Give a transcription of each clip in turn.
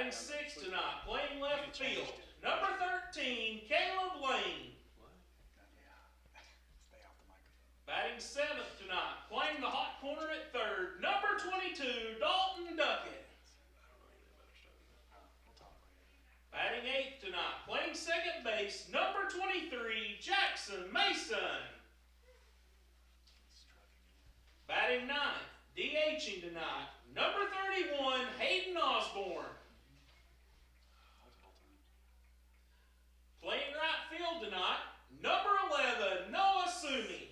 Batting sixth tonight, playing left field, number 13, Caleb Lane. Batting seventh tonight, playing the hot corner at third, number 22, Dalton Duckett. Batting eighth tonight, playing second base, number 23, Jackson Mason. Batting ninth, DHing tonight, number 31, Hayden Osborne. Playing right field tonight, number 11, Noah Sumi.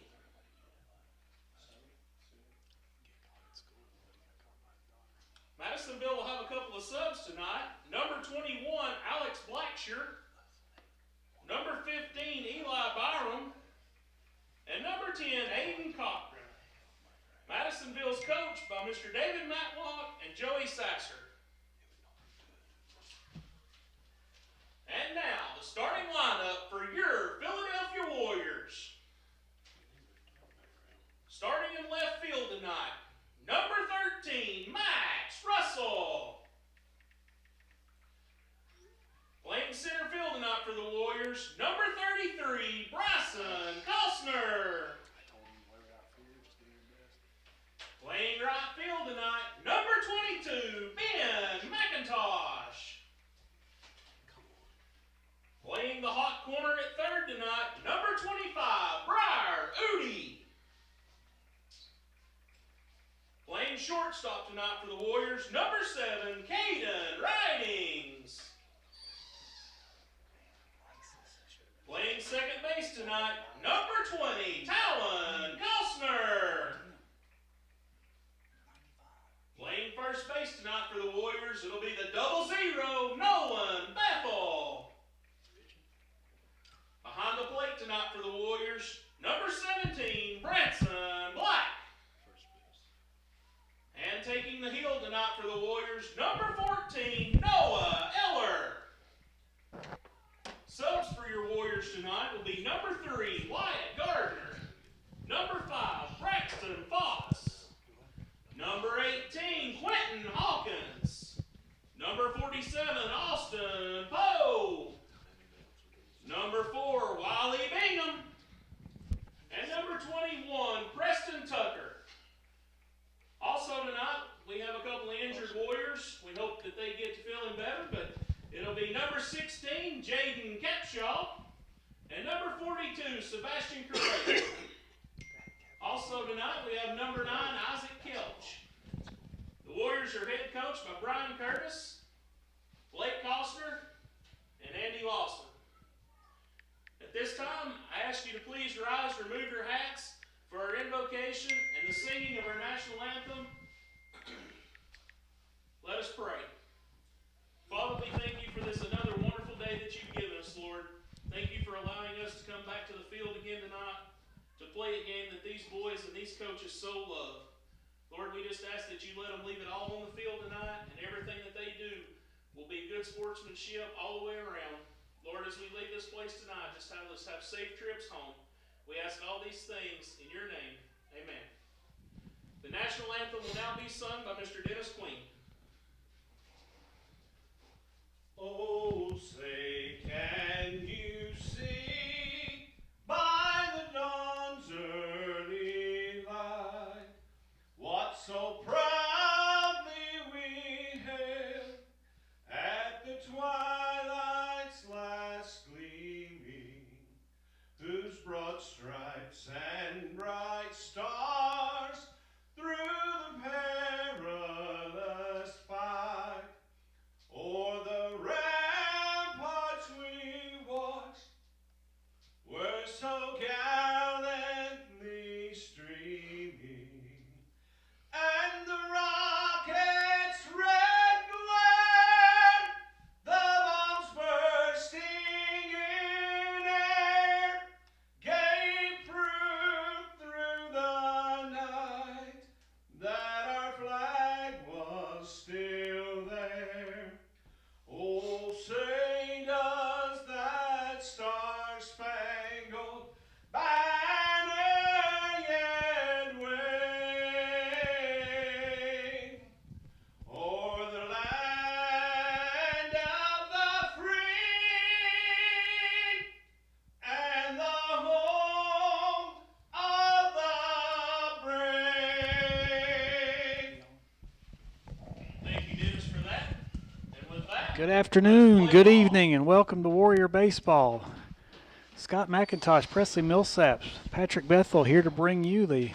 Madisonville will have a couple of subs tonight. Number 21, Alex Blackshear. Number 15, Eli Byram. And number 10, Aiden Cochran. Madisonville's coached by Mr. David Matlock and Joey Sasser. And now, the starting lineup for your Philadelphia Warriors. Starting in left field tonight, number 13, Max Russell. Playing center field tonight for the Warriors, number 33, Bryson Costner. Playing right field tonight, number 22, Ben McIntosh. Playing the hot corner at third tonight, number 25, Briar Udi. Playing shortstop tonight for the Warriors, number 7, Caden Ridings. Playing second base tonight, number 20, Talon Costner. Playing first base tonight for the Warriors, it'll be the 00, Nolan Bethel. Behind the plate tonight for the Warriors, number 17, Branson Black. And taking the hill tonight for the Warriors, number 14, Noah Eller. Subs for your Warriors tonight will be number 3, Wyatt Gardner. Number 5, Braxton Foss. Number 18, Quentin Hawkins. Number 47, Austin Poe. Number 4, Wiley Bingham. And number 21, Preston Tucker. Also tonight, we have a couple of injured Warriors. We hope that they get to feeling better, but it'll be number 16, Jaden Capshaw, and number 42, Sebastian Correa. Also tonight, we have number 9, Isaac Kelch. The Warriors are head coached by Brian Curtis, Blake Costner, and Andy Lawson. At this time, I ask you to please rise, remove your hats for our invocation and the singing of our national anthem. Let us pray. Father, we thank you for this another wonderful day that you've given us, Lord. Thank you for allowing us to come back to the field again tonight to play a game that these boys and these coaches so love. Lord, we just ask that you let them leave it all on the field tonight, and everything that they do will be good sportsmanship all the way around. Lord, as we leave this place tonight, just have us have safe trips home. We ask all these things in your name. Amen. The national anthem will now be sung by Mr. Dennis Queen. Oh, say, can you see by the dawn's early light what so proudly we hailed at the twilight's last gleaming, whose broad stripes and bright stars through the perilous fight o'er the ramparts we watched were so gallantly streaming, and the Good afternoon, good evening, and welcome to Warrior Baseball. Scott McIntosh, Presley Millsap, Patrick Bethel here to bring you the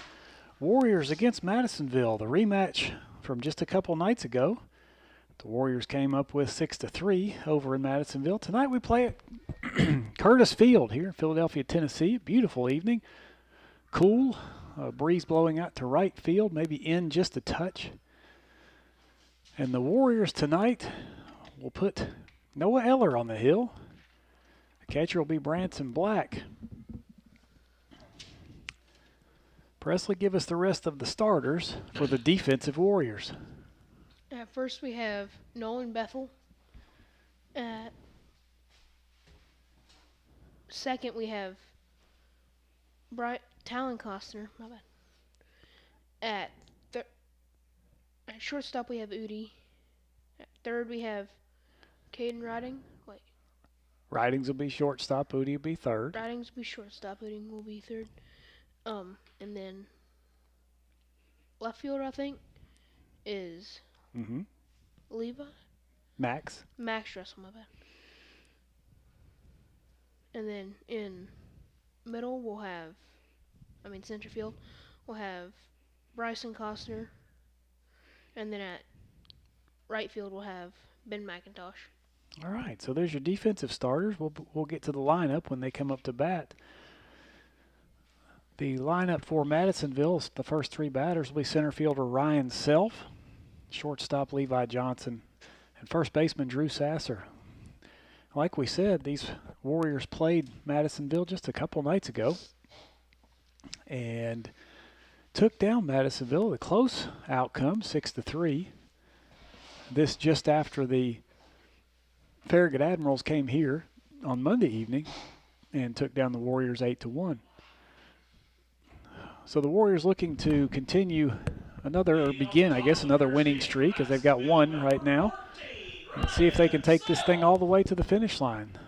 Warriors against Madisonville, the rematch from just a couple nights ago. The Warriors came up with 6-3 over in Madisonville. Tonight we play at Curtis Field here in Philadelphia, Tennessee. Beautiful evening, cool, a breeze blowing out to right field, maybe in just a touch. And the Warriors tonight will put Noah Eller on the hill. The catcher will be Branson Black. Presley, give us the rest of the starters for the defensive Warriors. At first we have Nolan Bethel. At second we have Talon Costner. My bad. At shortstop we have Udi. At third we have Caden Riding. Ridings will be shortstop, Udi will be third. Ridings will be shortstop, Udi will be third. And then left fielder, I think, is Levi? Max Russell, my bad. And then in middle center field, we'll have Bryson Costner. And then at right field, we'll have Ben McIntosh. All right, so there's your defensive starters. We'll get to the lineup when they come up to bat. The lineup for Madisonville, the first three batters will be center fielder Ryan Self, shortstop Levi Johnson, and first baseman Drew Sasser. Like we said, these Warriors played Madisonville just a couple nights ago and took down Madisonville. A close outcome, 6-3. This just after the Farragut Admirals came here on Monday evening and took down the Warriors 8-1. So the Warriors looking to continue begin another winning streak, as they've got one right now. Let's see if they can take this thing all the way to the finish line.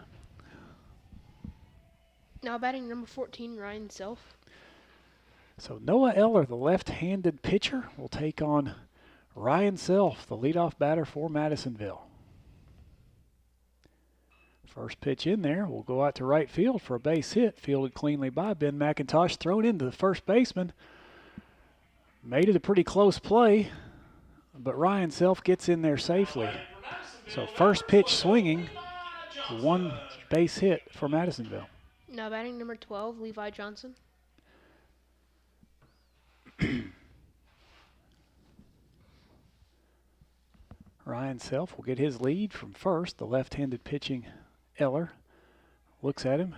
Now batting number 14, Ryan Self. So Noah Eller, the left-handed pitcher, will take on Ryan Self, the leadoff batter for Madisonville. First pitch in there will go out to right field for a base hit, fielded cleanly by Ben McIntosh, thrown into the first baseman. Made it a pretty close play, but Ryan Self gets in there safely. So first pitch swinging, one base hit for Madisonville. Now batting number 12, Levi Johnson. Ryan Self will get his lead from first. The left-handed pitching Eller looks at him.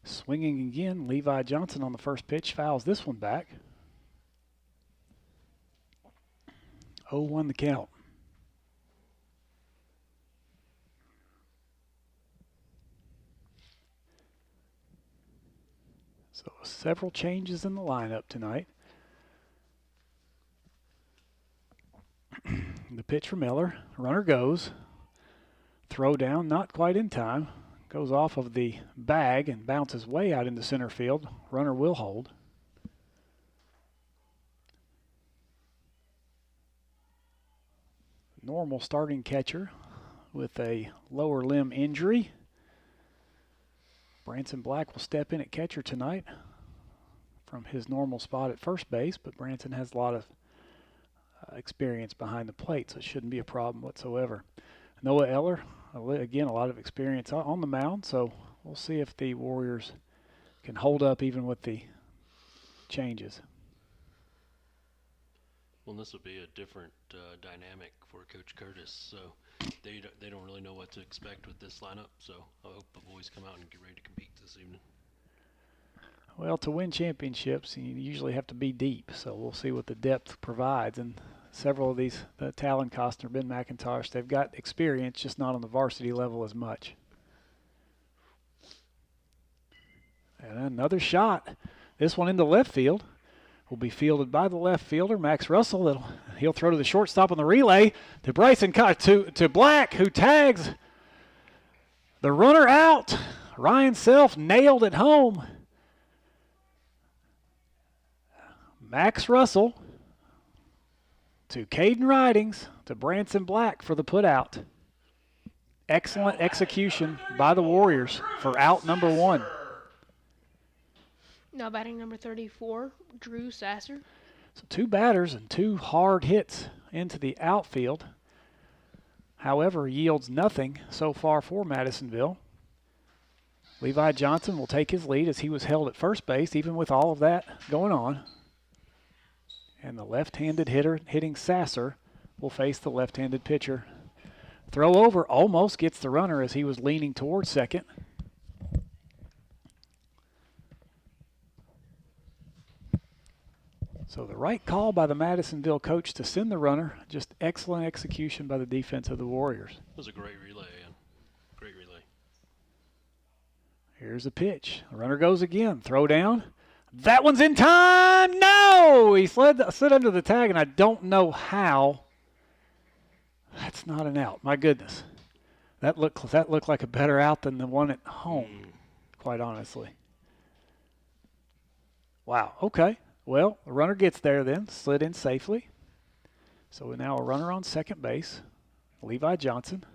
Swinging again, Levi Johnson on the first pitch, fouls this one back. 0-1 the count. So several changes in the lineup tonight. The pitch from Eller. Runner goes. Throw down, not quite in time. Goes off of the bag and bounces way out into center field. Runner will hold. Normal starting catcher with a lower limb injury. Branson Black will step in at catcher tonight from his normal spot at first base, but Branson has a lot of experience behind the plate, so it shouldn't be a problem whatsoever. Noah Eller, again, a lot of experience on the mound, so we'll see if the Warriors can hold up even with the changes. Well, this will be a different dynamic for Coach Curtis, so they don't really know what to expect with this lineup, so I hope the boys come out and get ready to compete this evening. Well, to win championships, you usually have to be deep, so we'll see what the depth provides. And several of these, the Talon Costner, Ben McIntosh, they've got experience, just not on the varsity level as much. And another shot. This one into left field. Will be fielded by the left fielder, Max Russell. He'll throw to the shortstop on the relay to Bryson to Black, who tags the runner out. Ryan Self nailed it home. Max Russell to Caden Ridings to Branson Black for the putout. excellent execution by the Warriors for out number 1. Now batting number 34, Drew Sasser. So 2 batters and 2 hard hits into the outfield. However, yields nothing so far for Madisonville. Levi Johnson will take his lead as he was held at first base, even with all of that going on. And the left-handed hitter hitting Sasser will face the left-handed pitcher. Throw over almost gets the runner as he was leaning towards second. So the right call by the Madisonville coach to send the runner. Just excellent execution by the defense of the Warriors. It was a great relay, Ian. Great relay. Here's a pitch. The runner goes again. Throw down. That one's in time. No! He slid under the tag, and I don't know how. That's not an out. My goodness. That looked like a better out than the one at home, quite honestly. Wow. Okay. Well, the runner gets there then, slid in safely. So now a runner on second base, Levi Johnson.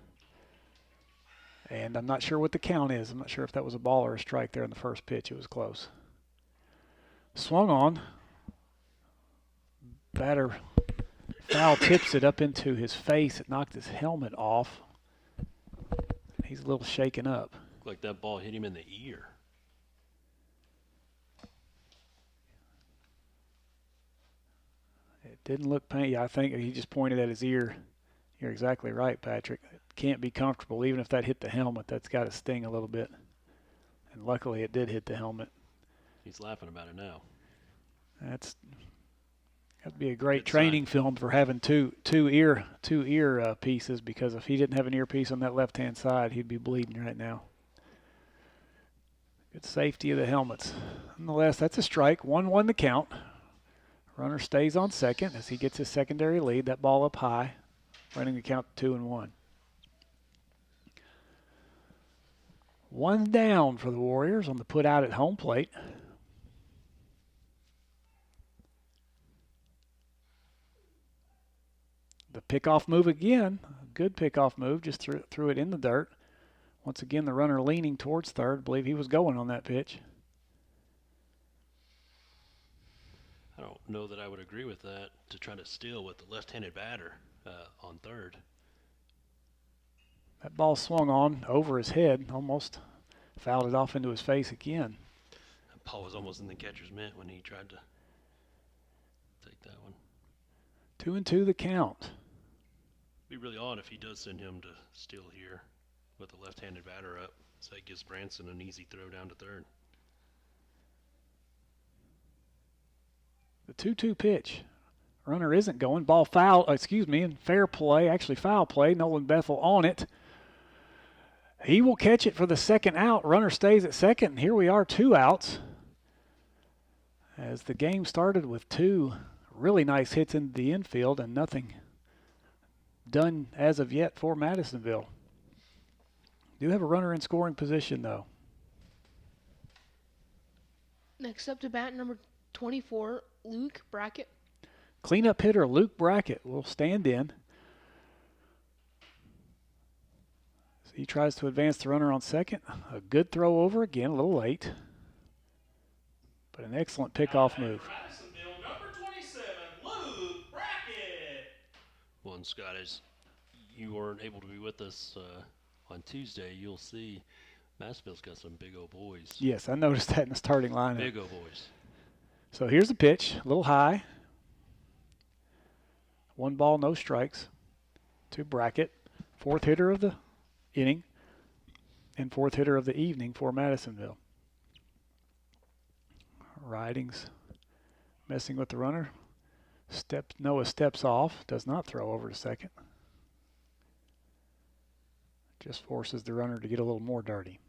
And I'm not sure what the count is. I'm not sure if that was a ball or a strike there in the first pitch. It was close. Swung on. Batter foul tips it up into his face. It knocked his helmet off. He's a little shaken up. Looked like that ball hit him in the ear. It didn't look pain. Yeah, I think he just pointed at his ear. You're exactly right, Patrick. It can't be comfortable. Even if that hit the helmet, that's got to sting a little bit. And luckily it did hit the helmet. He's laughing about it now. That's got to be a great training film for having two ear pieces, because if he didn't have an earpiece on that left-hand side, he'd be bleeding right now. Good safety of the helmets. Nonetheless, that's a strike. 1-1 the count. Runner stays on second as he gets his secondary lead. That ball up high, running the count to 2-1. One down for the Warriors on the put out at home plate. The pickoff move again. A good pickoff move. Just threw it in the dirt. Once again, the runner leaning towards third. I believe he was going on that pitch. I don't know that I would agree with that, to try to steal with the left-handed batter on third. That ball swung on over his head, almost fouled it off into his face again. That ball was almost in the catcher's mitt when he tried to take that one. 2-2 the count. Be really odd if he does send him to steal here with the left-handed batter up, so that gives Branson an easy throw down to third. The 2-2 pitch. Runner isn't going. Ball foul, in fair play, actually foul play. Nolan Bethel on it. He will catch it for the second out. Runner stays at second, and here we are, 2 outs. As the game started with 2 really nice hits into the infield and nothing done as of yet for Madisonville. Do have a runner in scoring position, though. Next up to bat, number 24, Luke Brackett. Cleanup hitter Luke Brackett will stand in. So he tries to advance the runner on second. A good throw over again, a little late. But an excellent pickoff move. Madisonville, number 27, Luke Brackett. Well, and Scott, as you weren't able to be with us on Tuesday, you'll see Madisonville's got some big old boys. Yes, I noticed that in the starting lineup. Big old boys. So here's the pitch, a little high. 1 ball, no strikes to Brackett. 4th hitter of the inning and 4th hitter of the evening for Madisonville. Ridings messing with the runner. Noah steps off, does not throw over to second. Just forces the runner to get a little more dirty.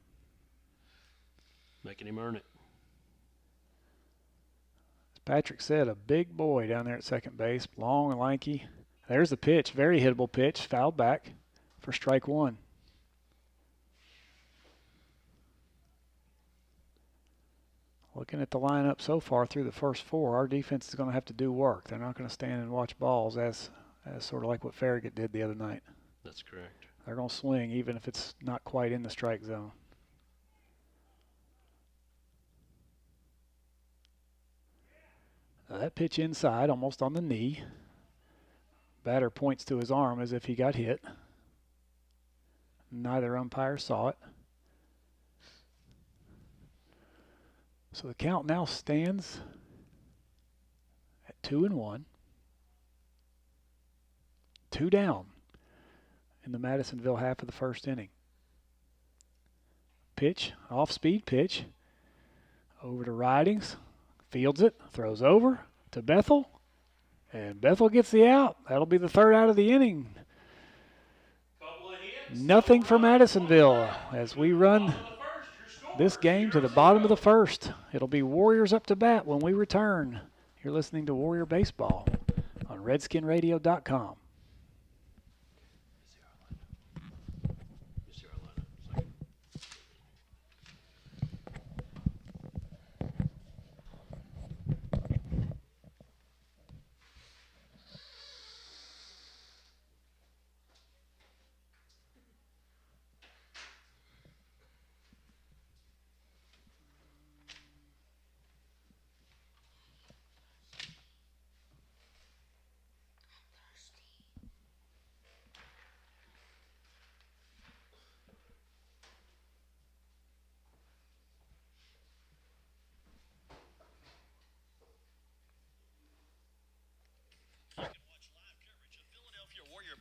Making him earn it. As Patrick said, a big boy down there at second base, long and lanky. There's the pitch, very hittable pitch, fouled back for strike 1. Looking at the lineup so far through the first 4, our defense is going to have to do work. They're not going to stand and watch balls as sort of like what Farragut did the other night. That's correct. They're going to swing even if it's not quite in the strike zone. That pitch inside, almost on the knee. Batter points to his arm as if he got hit. Neither umpire saw it. So the count now stands at 2-1. 2 down in the Madisonville half of the first inning. Pitch, off-speed pitch. Over to Ridings. Fields it, throws over to Bethel, and Bethel gets the out. That'll be the third out of the inning. Nothing for Madisonville as we run this game to the bottom of the first. It'll be Warriors up to bat when we return. You're listening to Warrior Baseball on RedskinRadio.com.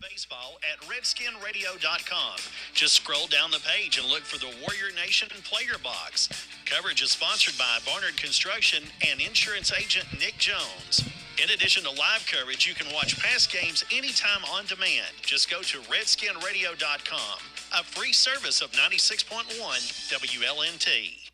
Baseball at RedskinRadio.com. Just scroll down the page and look for the Warrior Nation player box. Coverage is sponsored by Barnard Construction and insurance agent Nick Jones. In addition to live coverage, you can watch past games anytime on demand. Just go to RedskinRadio.com, a free service of 96.1 WLNT.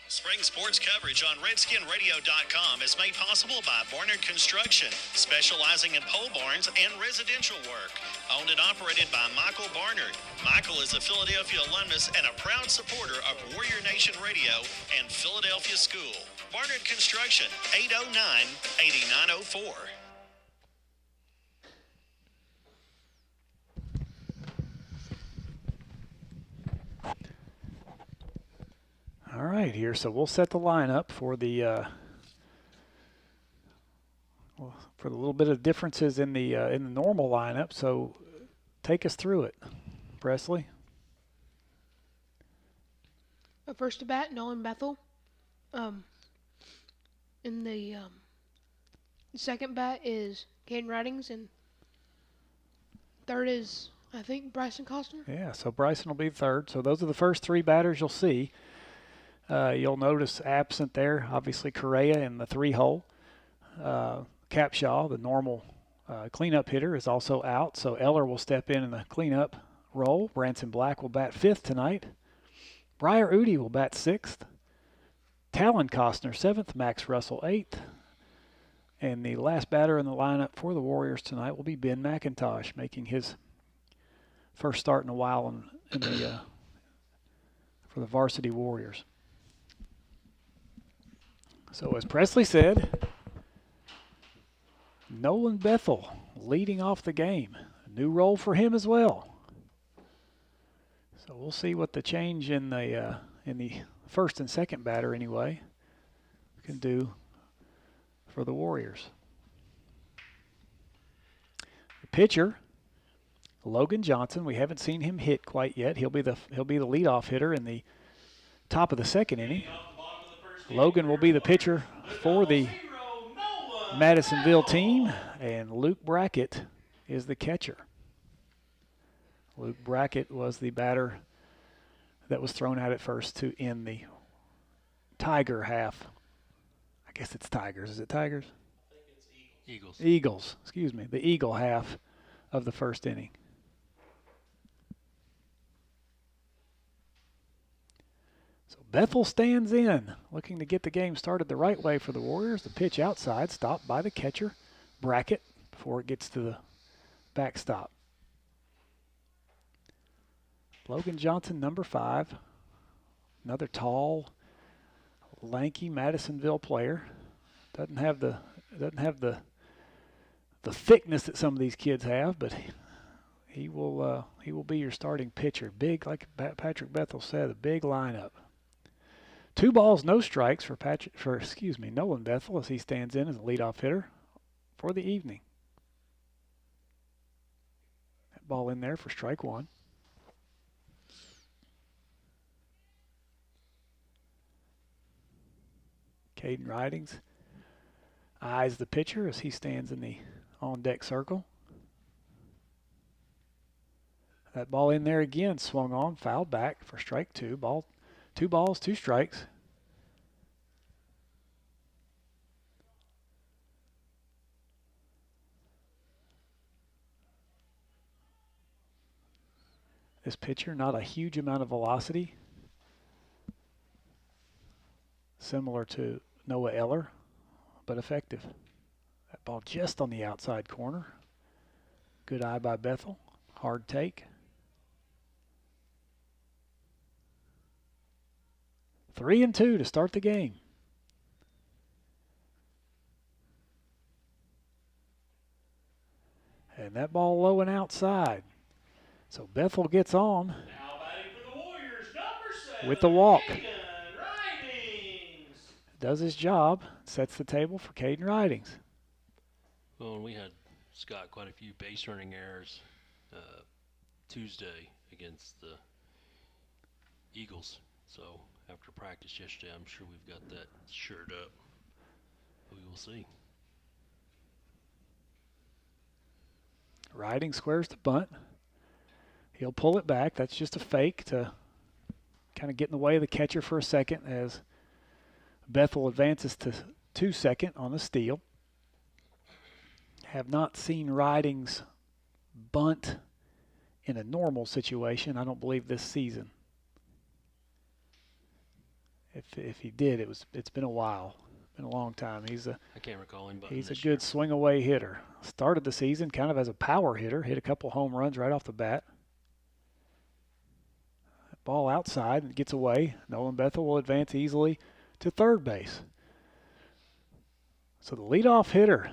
Spring sports coverage on RedskinRadio.com is made possible by Barnard Construction, specializing in pole barns and residential work. Owned and operated by Michael Barnard. Michael is a Philadelphia alumnus and a proud supporter of Warrior Nation Radio and Philadelphia School. Barnard Construction, 809-8904. All right, here. So we'll set the lineup for the little bit of differences in the normal lineup. So take us through it, Presley. First to bat, Nolan Bethel. In the second bat is Caden Ridings, and third is, I think, Bryson Costner. Yeah, so Bryson will be third. So those are the first three batters you'll see. You'll notice absent there, obviously, Correa in the 3-hole. Capshaw, the normal cleanup hitter, is also out, so Eller will step in the cleanup role. Branson Black will bat 5th tonight. Briar Udi will bat 6th. Talon Costner 7th. Max Russell 8th. And the last batter in the lineup for the Warriors tonight will be Ben McIntosh, making his first start in a while for the varsity Warriors. So as Presley said, Nolan Bethel leading off the game. A new role for him as well. So we'll see what the change in the first and second batter anyway can do for the Warriors. The pitcher, Logan Johnson, we haven't seen him hit quite yet. He'll be the leadoff hitter in the top of the second inning. Logan will be the pitcher for the Madisonville team, and Luke Brackett is the catcher. Luke Brackett was the batter that was thrown out at first to end the Tiger half. I guess it's Tigers. Is it Tigers? I think it's Eagles. Eagles, excuse me. The Eagle half of the first inning. So Bethel stands in, looking to get the game started the right way for the Warriors. The pitch outside, stopped by the catcher, Brackett, before it gets to the backstop. Logan Johnson, number 5. Another tall, lanky Madisonville player. Doesn't have the thickness that some of these kids have, but he will be your starting pitcher. Big, like Patrick Bethel said, a big lineup. 2 balls, no strikes for Nolan Bethel as he stands in as a leadoff hitter for the evening. That ball in there for strike 1. Caden Ridings eyes the pitcher as he stands in the on-deck circle. That ball in there again, swung on, fouled back for strike 2. 2 balls, 2 strikes. This pitcher, not a huge amount of velocity. Similar to Noah Eller, but effective. That ball just on the outside corner. Good eye by Bethel. Hard take. 3-2 to start the game. And that ball low and outside. So Bethel gets on Now batting for the Warriors, number 7, with the walk. Caden Ridings. Does his job, sets the table for Caden Ridings. Well, and we had, Scott, quite a few base running errors Tuesday against the Eagles. So after practice yesterday, I'm sure we've got that shored up. We will see. Ridings squares the bunt. He'll pull it back. That's just a fake to kind of get in the way of the catcher for a second as Bethel advances to second on the steal. Have not seen Ridings bunt in a normal situation, I don't believe, this season. If he did, it's been a while. Been a long time. I can't recall him bunting He's a this good year. swing away hitter. Started the season kind of as a power hitter, hit a couple home runs right off the bat. Ball outside and gets away. Nolan Bethel will advance easily to third base. So the leadoff hitter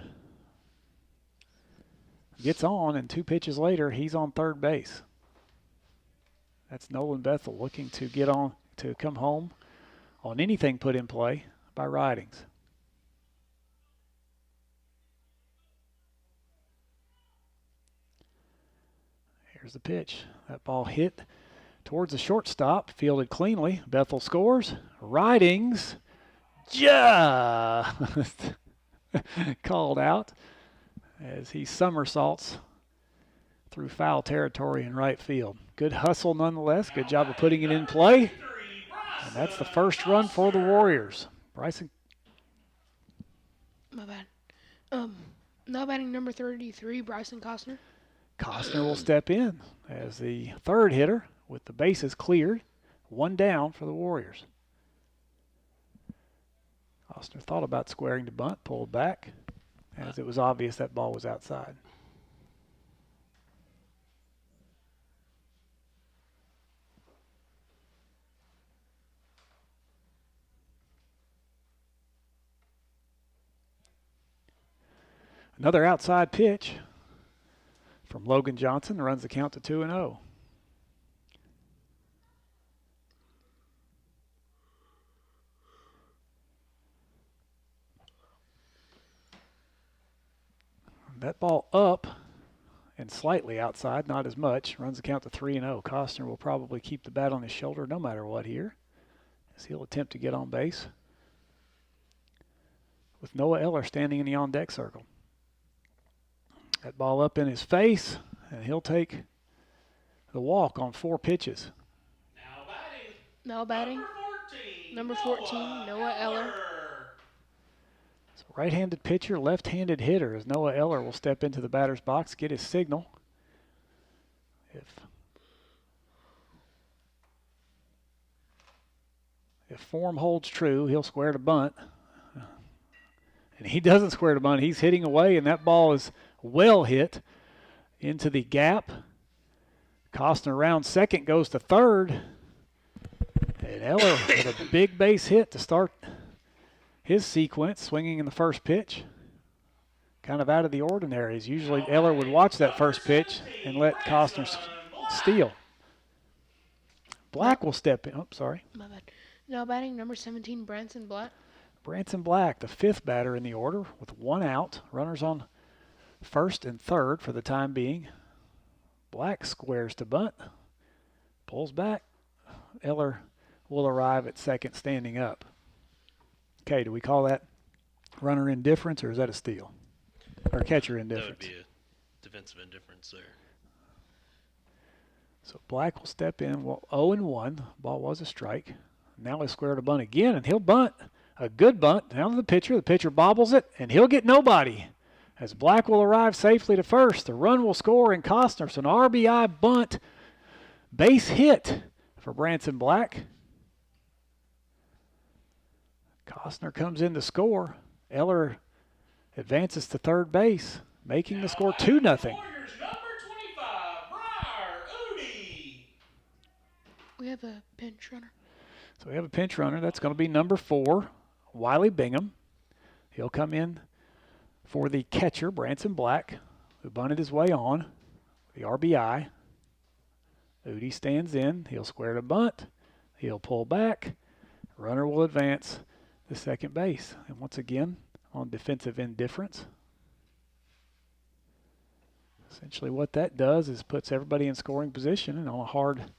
gets on, and 2 pitches later, he's on third base. That's Nolan Bethel looking to get on, to come home on anything put in play by Ridings. Here's the pitch. That ball hit towards the shortstop, fielded cleanly. Bethel scores. Ridings just called out as he somersaults through foul territory in right field. Good hustle nonetheless. Good job of putting it in play. And that's the first run for the Warriors. Bryson. My bad. Now batting number 33, Bryson Costner. Costner will step in as the third hitter with the bases cleared. 1 down for the Warriors. Costner thought about squaring the bunt, pulled back, as it was obvious that ball was outside. Another outside pitch from Logan Johnson runs the count to 2-0. That ball up and slightly outside, not as much. Runs the count to 3-0. Costner will probably keep the bat on his shoulder no matter what here, as he'll attempt to get on base with Noah Eller standing in the on-deck circle. That ball up in his face, and he'll take the walk on 4 pitches. Now batting number 14, Noah Eller. So right-handed pitcher, left-handed hitter, as Noah Eller will step into the batter's box, get his signal. If form holds true, he'll square to bunt. And he doesn't square to bunt. He's hitting away, and that ball is well hit into the gap. Costner round second, goes to third. And Eller with a big base hit to start his sequence, swinging in the first pitch. Kind of out of the ordinary. As usually Eller would watch that first pitch and let Costner steal. Black will step in. Oh, sorry. My bad. Now batting number 17, Branson Black. Branson Black, the fifth batter in the order with one out. Runners on first and third for the time being. Black squares to bunt. Pulls back. Eller will arrive at second standing up. Okay, do we call that runner indifference or is that a steal? Or catcher indifference? That would be a defensive indifference there. So Black will step in. Well, 0-1. Ball was a strike. Now he'll square to bunt again, and he'll bunt. A good bunt down to the pitcher. The pitcher bobbles it, and he'll get nobody. As Black will arrive safely to first, the run will score, and Costner. So an RBI bunt, base hit for Branson Black. Costner comes in to score. Eller advances to third base, making the score 2-0. Warriors number 25, Briar Udi. We have a pinch runner. So we have a pinch runner. That's going to be number 4, Wiley Bingham. He'll come in for the catcher, Branson Black, who bunted his way on the RBI. Udi stands in. He'll square to bunt. He'll pull back. Runner will advance to second base. And once again, on defensive indifference. Essentially what that does is puts everybody in scoring position, and on a hard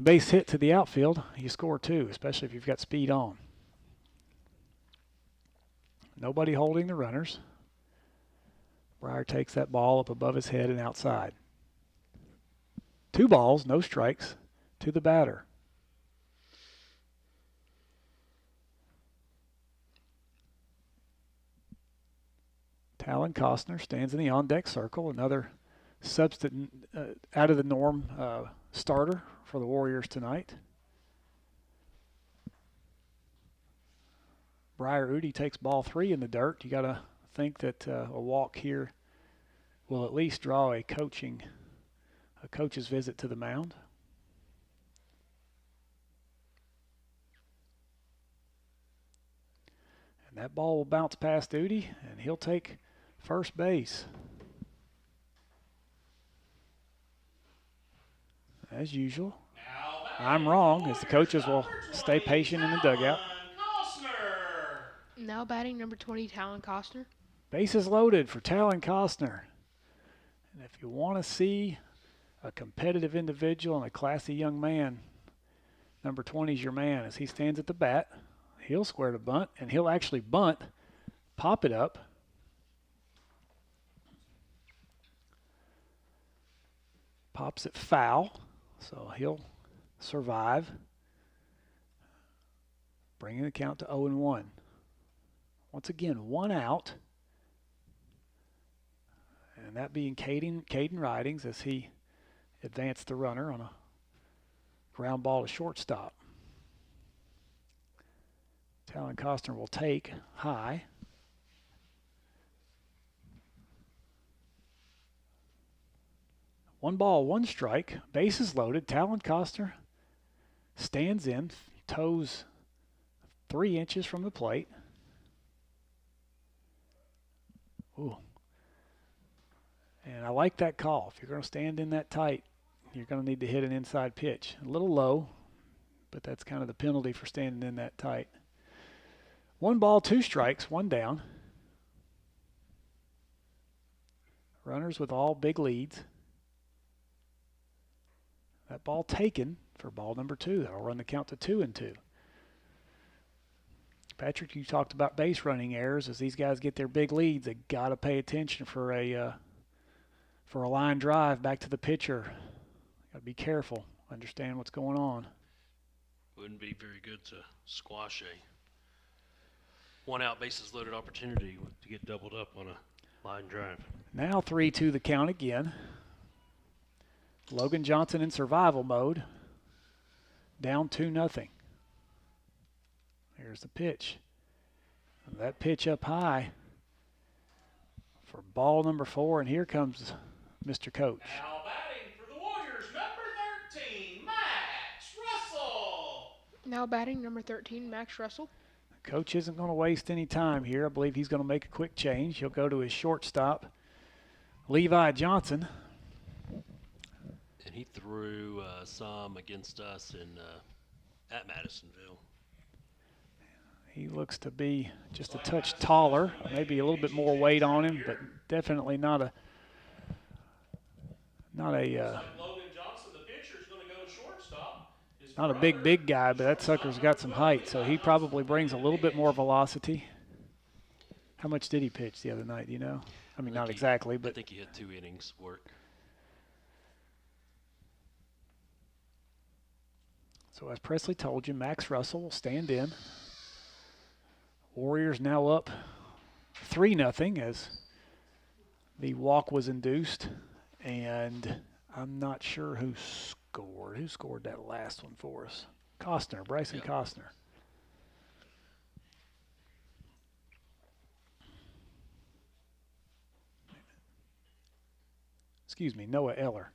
base hit to the outfield, you score 2, especially if you've got speed on. Nobody holding the runners. Briar takes that ball up above his head and outside. 2 balls, no strikes to the batter. Talon Costner stands in the on-deck circle, another substitute, out of the norm starter for the Warriors tonight. Briar Udi takes ball 3 in the dirt. You got to think that a walk here will at least draw a coach's visit to the mound. And that ball will bounce past Udi, and he'll take first base. As usual, I'm wrong, as the coaches will stay patient in the dugout. Now batting number 20, Talon Costner. Bases loaded for Talon Costner. And if you want to see a competitive individual and a classy young man, number 20 is your man. As he stands at the bat, he'll square to bunt, and he'll actually bunt, pop it up. Pops it foul, so he'll survive, bringing the count to 0-1. Once again, 1 out, and that being Caden Ridings as he advanced the runner on a ground ball to shortstop. Talon Costner will take high. One ball, one strike. Bases loaded. Talon Costner stands in, toes 3 inches from the plate. Ooh. And I like that call. If you're going to stand in that tight, you're going to need to hit an inside pitch. A little low, but that's kind of the penalty for standing in that tight. 1 ball, 2 strikes, 1 down. Runners with all big leads. That ball taken for ball number 2. That'll run the count to 2-2. Patrick, you talked about base running errors. As these guys get their big leads, they got to pay attention for a line drive back to the pitcher. Got to be careful. Understand what's going on. Wouldn't be very good to squash a 1-out bases loaded opportunity to get doubled up on a line drive. Now 3-2 the count again. Logan Johnson in survival mode. Down 2-0. Here's the pitch. And that pitch up high for ball number 4, and here comes Mr. Coach. Now batting for the Warriors, number 13, Max Russell. Now batting number 13, Max Russell. Coach isn't going to waste any time here. I believe he's going to make a quick change. He'll go to his shortstop, Levi Johnson. And he threw some against us at Madisonville. He looks to be just a touch taller, maybe a little bit more weight on him, but definitely not a Logan Johnson, the pitcher, is going to go to shortstop. not a big guy, but that sucker's got some height, so he probably brings a little bit more velocity. How much did he pitch the other night, do you know? I mean, not exactly, but I think he had 2 innings work. So as Presley told you, Max Russell will stand in. Warriors now up 3-0 as the walk was induced, and I'm not sure who scored. Who scored that last one for us? Costner, Bryson Costner. Excuse me, Noah Eller.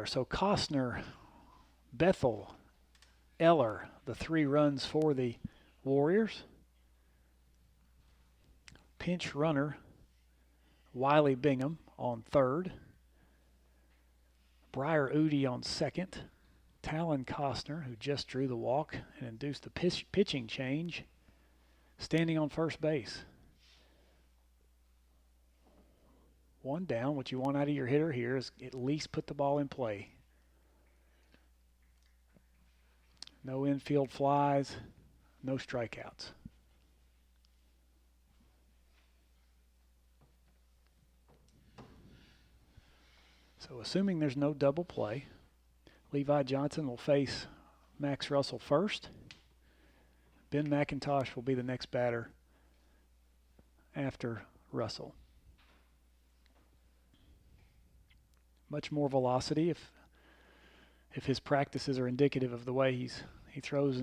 So Costner, Bethel, Eller, the 3 runs for the Warriors. Pinch runner, Wiley Bingham on third. Briar Udi on second. Talon Costner, who just drew the walk and induced the pitching change, standing on first base. 1 down. What you want out of your hitter here is at least put the ball in play. No infield flies, no strikeouts. So assuming there's no double play, Levi Johnson will face Max Russell first. Ben McIntosh will be the next batter after Russell. Much more velocity if his practices are indicative of the way he throws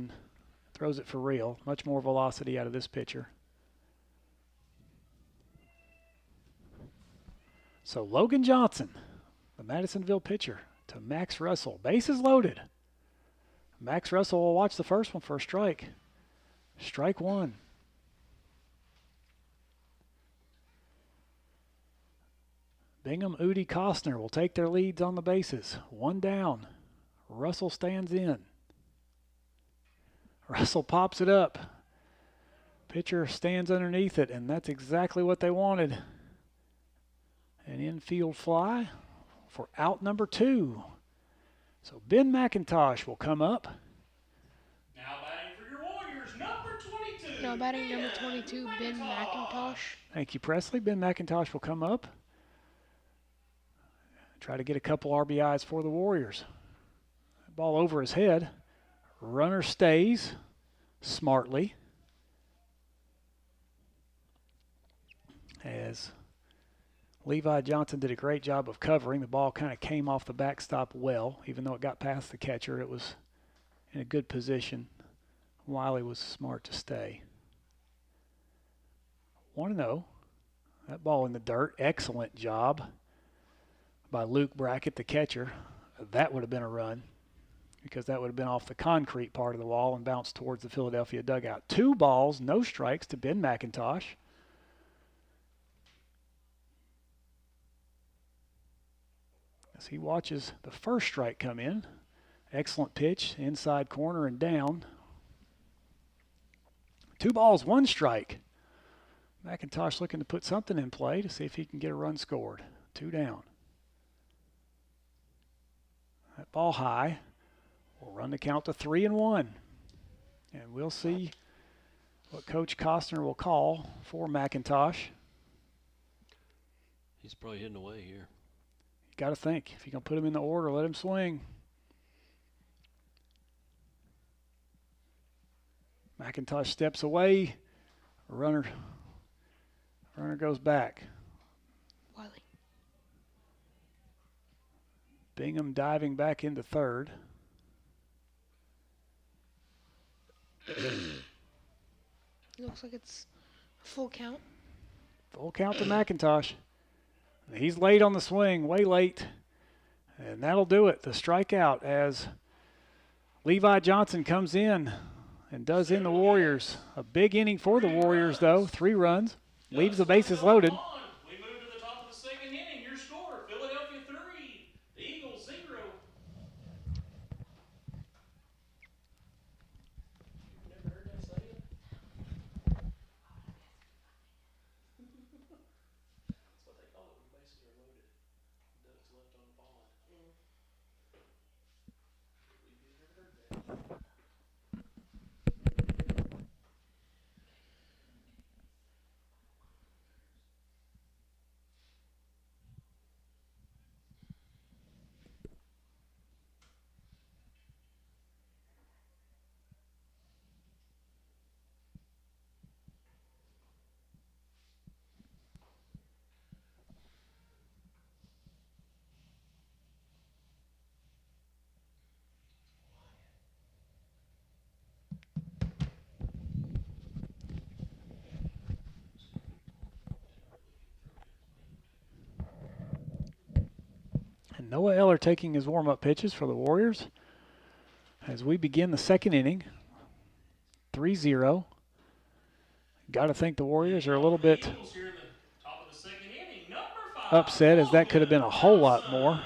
it for real. Much more velocity out of this pitcher. So Logan Johnson, the Madisonville pitcher, to Max Russell. Bases loaded. Max Russell will watch the first one for a strike. Strike 1. Bingham, Udi, Costner will take their leads on the bases. 1 down. Russell stands in. Russell pops it up. Pitcher stands underneath it, and that's exactly what they wanted. An infield fly for out number 2. So Ben McIntosh will come up. Now batting for your Warriors, number 22. Now batting number 22, Ben McIntosh. Thank you, Presley. Ben McIntosh will come up. Try to get a couple RBIs for the Warriors. Ball over his head. Runner stays smartly as Levi Johnson did a great job of covering. The ball kind of came off the backstop well. Even though it got past the catcher, it was in a good position. Wiley was smart to stay. 1-0. That ball in the dirt. Excellent job by Luke Brackett, the catcher. That would have been a run because that would have been off the concrete part of the wall and bounced towards the Philadelphia dugout. 2 balls, no strikes to Ben McIntosh. As he watches the first strike come in. Excellent pitch, inside corner and down. 2 balls, 1 strike. McIntosh looking to put something in play to see if he can get a run scored. 2 down. That ball high will run the count to 3-1. And we'll see what Coach Costner will call for McIntosh. He's probably hitting away here. You got to think. If you're going to put him in the order, let him swing. McIntosh steps away. Runner goes back. Wiley. Bingham diving back into third. Looks like it's a full count. Full count to McIntosh. He's late on the swing, way late. And that'll do it. The strikeout as Levi Johnson comes in and does in the Warriors. A big inning for the Warriors, though. 3 runs. Leaves the bases loaded. We move to the top of the second inning. Your score, Philadelphia 3, the Eagles 0. Never heard that say it? That's what they call it when bases are loaded. Ducks left on the pond. You've never heard that. And Noah Eller taking his warm-up pitches for the Warriors as we begin the second inning. 3-0. Got to think the Warriors are a little bit upset, as that could have been a whole lot more.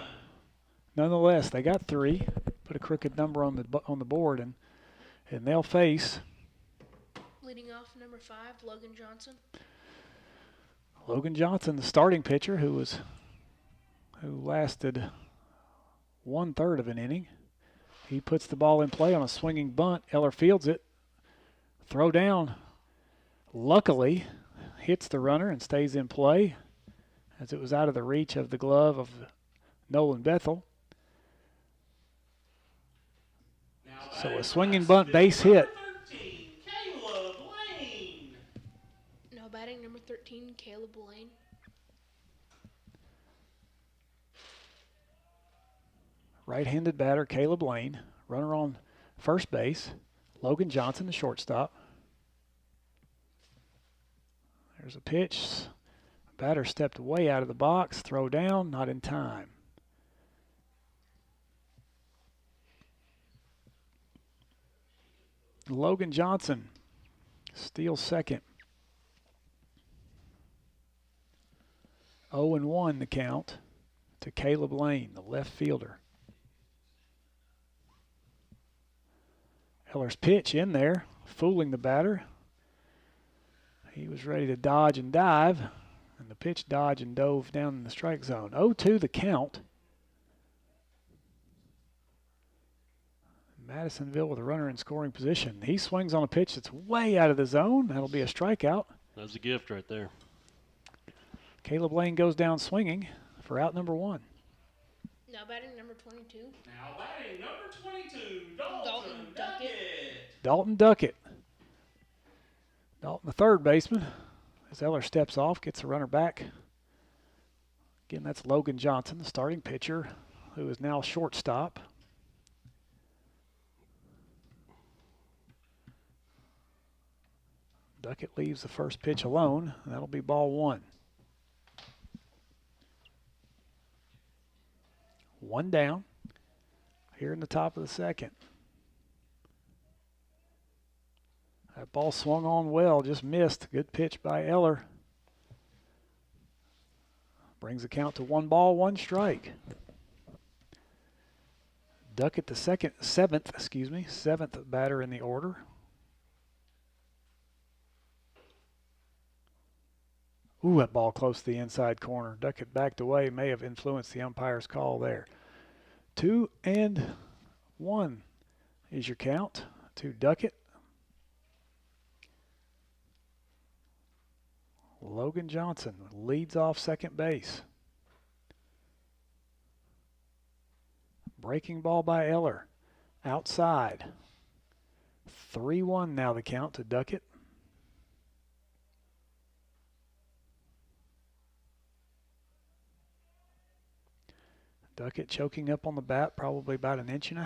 Nonetheless, they got 3. Put a crooked number on the board, and they'll face. Leading off, number 5, Logan Johnson. Logan Johnson, the starting pitcher, who lasted 1/3 of an inning. He puts the ball in play on a swinging bunt. Eller fields it. Throw down. Luckily, hits the runner and stays in play, as it was out of the reach of the glove of Nolan Bethel. So a swinging bunt base hit. Now batting number 13, Caleb Lane. Right-handed batter Caleb Lane. Runner on first base. Logan Johnson, the shortstop. There's a pitch. Batter stepped way out of the box. Throw down, not in time. Logan Johnson steals second. 0-1 the count to Caleb Lane, the left fielder. Eller's pitch in there, fooling the batter. He was ready to dodge and dive, and the pitch dodged and dove down in the strike zone. 0-2 the count. Madisonville with a runner in scoring position. He swings on a pitch that's way out of the zone. That'll be a strikeout. That was a gift right there. Caleb Lane goes down swinging for out number 1. Now batting number 22. Now batting number 22, Dalton Duckett. Dalton Duckett. Dalton, the third baseman, as Eller steps off, gets the runner back. Again, that's Logan Johnson, the starting pitcher, who is now shortstop. Duckett leaves the first pitch alone, and that'll be ball 1. 1 down here in the top of the second. That ball swung on well, just missed. Good pitch by Eller. Brings the count to 1 ball, 1 strike. Duckett, the seventh batter in the order. Ooh, that ball close to the inside corner. Duckett backed away, may have influenced the umpire's call there. 2-1 is your count to Duckett. Logan Johnson leads off second base. Breaking ball by Eller. Outside. 3-1 now the count to Duckett. Duckett choking up on the bat, probably about 1.5 inches.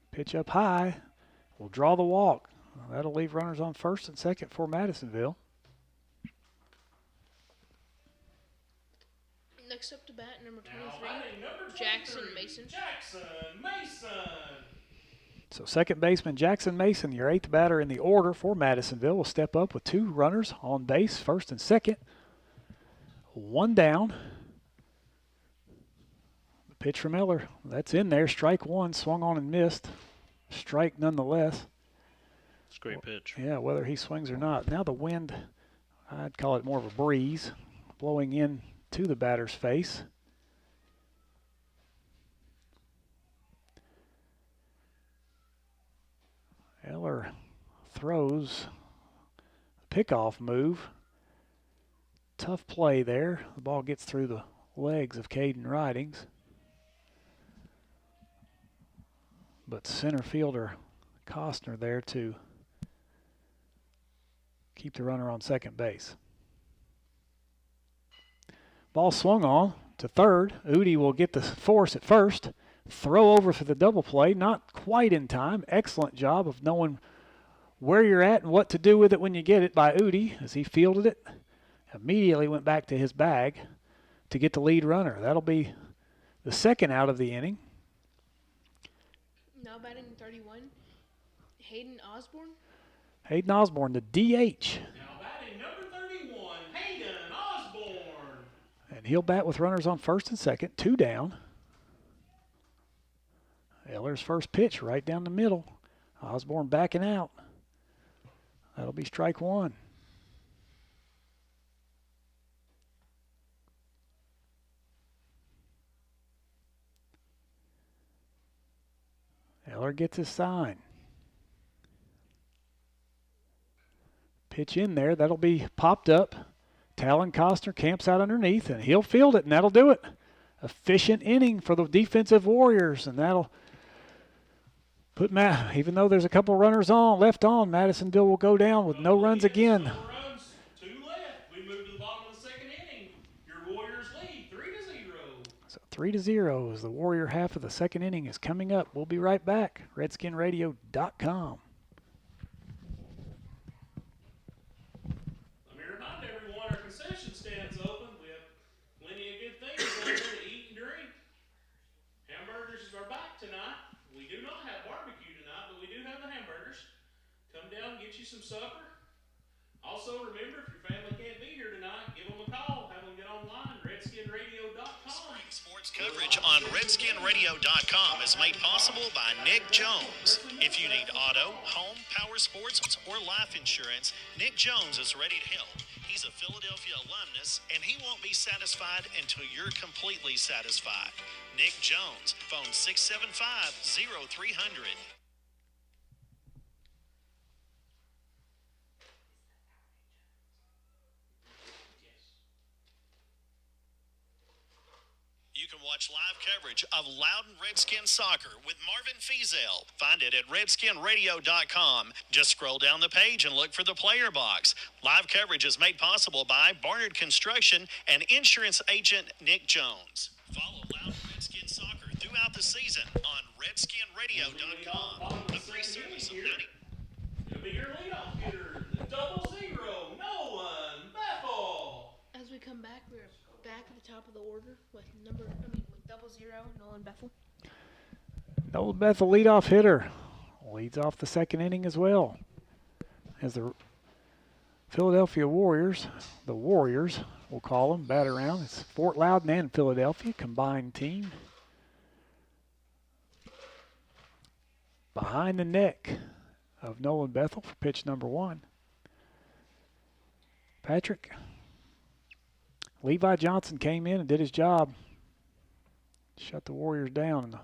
Pitch up high. Will draw the walk. That'll leave runners on first and second for Madisonville. Next up to bat, number Now 23, batting number Jackson 23, Mason. Jackson Mason. So second baseman Jackson Mason, your eighth batter in the order for Madisonville, will step up with two runners on base, first and second. One down. The pitch from Eller, that's in there. Strike one, swung on and missed. Strike nonetheless. It's a great pitch. Yeah, whether he swings or not. Now the wind, I'd call it more of a breeze, blowing in to the batter's face. Eller throws the pickoff move. Tough play there. The ball gets through the legs of Caden Ridings. But center fielder Costner there to keep the runner on second base. Ball swung on to third. Udi will get the force at first. Throw over for the double play, not quite in time. Excellent job of knowing where you're at and what to do with it when you get it by Udi as he fielded it. Immediately went back to his bag to get the lead runner. That'll be the second out of the inning. Now batting 31, Hayden Osborne. Hayden Osborne, the DH. Now batting number 31, Hayden Osborne. And he'll bat with runners on first and second, two down. Eller's first pitch right down the middle. Osborne backing out. That'll be strike one. Eller gets his sign. Pitch in there. That'll be popped up. Talon Costner camps out underneath, and he'll field it, and that'll do it. Efficient inning for the defensive Warriors, and that'll put even though there's a couple runners left on, Madisonville will go down with no runs again. No runs, two left. We move to the bottom of the second inning. Your Warriors lead 3-0. So 3-0 as the Warrior half of the second inning is coming up. We'll be right back. RedskinRadio.com. Let me remind everyone our concession stand's open. We have plenty of good things over there to eat and drink. Hamburgers are back tonight. We do not have barbecue tonight, but we do have the hamburgers. Come down and get you some supper. Also, remember, if your family can't be here tonight, give them a call. Have them get online, RedskinRadio.com. Spring sports coverage on RedskinRadio.com is made possible by Nick Jones. If you need auto, home, power sports, or life insurance, Nick Jones is ready to help. He's a Philadelphia alumnus, and he won't be satisfied until you're completely satisfied. Nick Jones, phone 675-0300. You can watch live coverage of Loudon Redskin soccer with Marvin Fiesel. Find it at RedskinRadio.com. Just scroll down the page and look for the player box. Live coverage is made possible by Barnard Construction and insurance agent Nick Jones. Follow Loudon Redskin soccer throughout the season on RedskinRadio.com. A free service of 90. It'll be your leadoff hitter, the 00, Nolan Bethel. As we come back, we're back at the top of the order with with 00, Nolan Bethel. Nolan Bethel, leadoff hitter, leads off the second inning as well. As the Philadelphia Warriors, the Warriors, we'll call them, bat around. It's Fort Loudon and Philadelphia, combined team. Behind the neck of Nolan Bethel for pitch number one. Patrick. Levi Johnson came in and did his job. Shut the Warriors down in the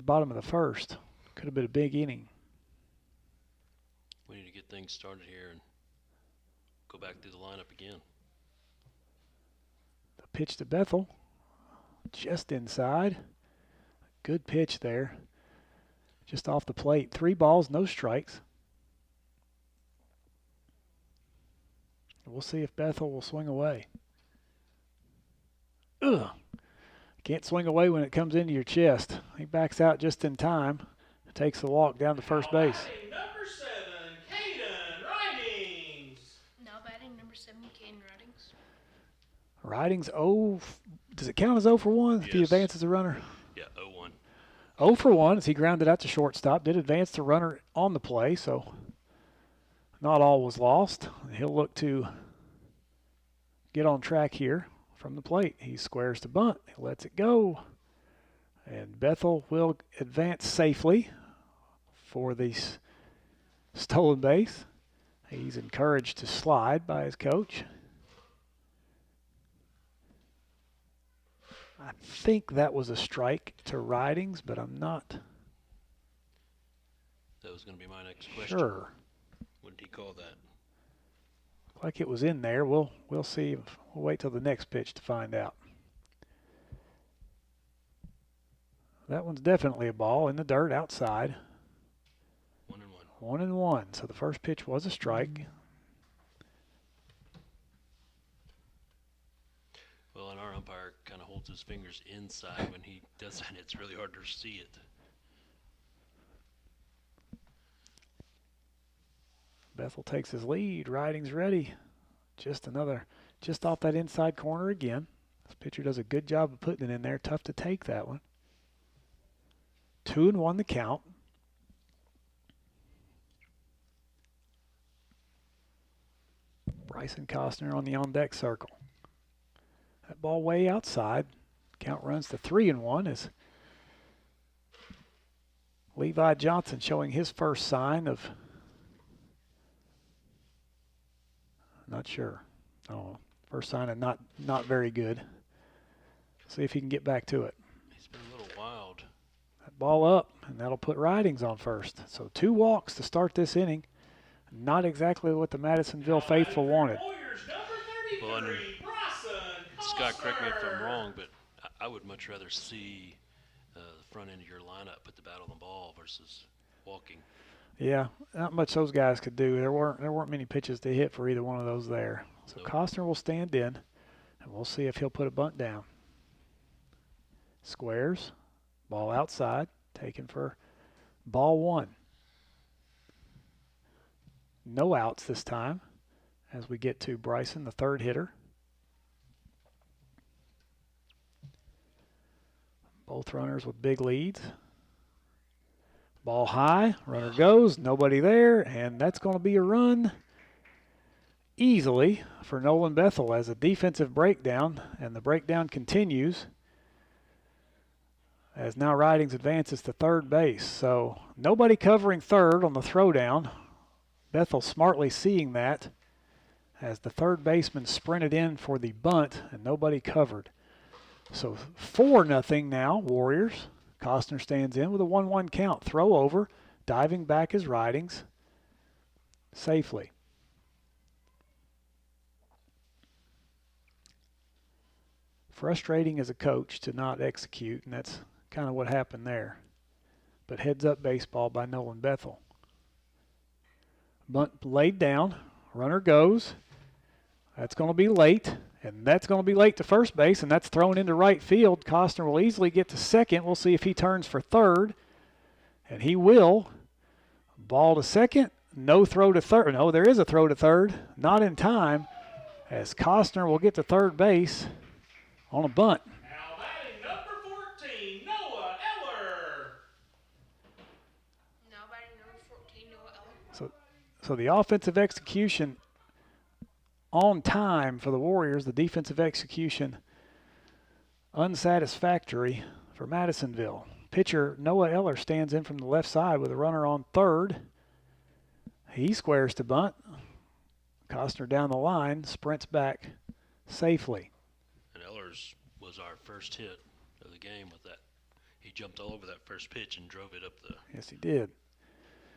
bottom of the first. Could have been a big inning. We need to get things started here and go back through the lineup again. The pitch to Bethel, just inside. Good pitch there. Just off the plate. 3 balls, no strikes. We'll see if Bethel will swing away. Ugh. Can't swing away when it comes into your chest. He backs out just in time takes the walk down to first base. Batting number 7, Caden Ridings. Now batting number 7, Caden Ridings. Ridings, does it count as 0 for 1 if he Yes. advances a runner? Yeah, 0-1. 0 for 1 as he grounded out to shortstop. Did advance the runner on the play, so not all was lost. He'll look to get on track here from the plate. He squares to bunt. He lets it go. And Bethel will advance safely for the stolen base. He's encouraged to slide by his coach. I think that was a strike to Ridings, but I'm not That was going to be my next question. sure. What did he call that? Like it was in there. We'll see. We'll wait till the next pitch to find out. That one's definitely a ball in the dirt outside. 1-1. 1-1. So the first pitch was a strike. Well, and our umpire kind of holds his fingers inside when he does that. It's really hard to see it. Bethel takes his lead. Ridings ready. Just off that inside corner again. This pitcher does a good job of putting it in there. Tough to take that one. 2-1 the count. Bryson Costner on the on-deck circle. That ball way outside. Count runs to 3-1 as Levi Johnson showing his first sign of, not sure. Oh, first sign of not very good. See if he can get back to it. He's been a little wild. That ball up, and that'll put Ridings on first. So 2 walks to start this inning. Not exactly what the Madisonville faithful wanted. Warriors number 33, Well, and Bryson Scott, correct me if I'm Costner. wrong, but I would much rather see the front end of your lineup put the bat on the ball versus walking. Yeah, not much those guys could do. There weren't many pitches to hit for either one of those there. So Nope. Costner will stand in, and we'll see if he'll put a bunt down. Squares, ball outside, taken for ball 1. No outs this time as we get to Bryson, the third hitter. Both runners with big leads. Ball high, runner goes, nobody there, and that's going to be a run easily for Nolan Bethel as a defensive breakdown, and the breakdown continues as now Ridings advances to third base. So nobody covering third on the throwdown. Bethel smartly seeing that as the third baseman sprinted in for the bunt and nobody covered. So 4-0 now, Warriors. Costner stands in with a 1-1 count. Throw over, diving back his Ridings safely. Frustrating as a coach to not execute, and that's kind of what happened there. But heads up baseball by Nolan Bethel. Bunt laid down, runner goes. That's going to be late, and that's going to be late to first base, and that's thrown into right field. Costner will easily get to second. We'll see if he turns for third, and he will. Ball to second, no throw to third. No, there is a throw to third, not in time, as Costner will get to third base on a bunt. Now batting number 14, Noah Eller. Now batting number 14, Noah Eller. So the offensive execution on time for the Warriors, the defensive execution unsatisfactory for Madisonville. Pitcher Noah Eller stands in from the left side with a runner on third. He squares to bunt. Costner down the line, sprints back safely. And Ellers was our first hit of the game with that. He jumped all over that first pitch and drove it up the. Yes, he did.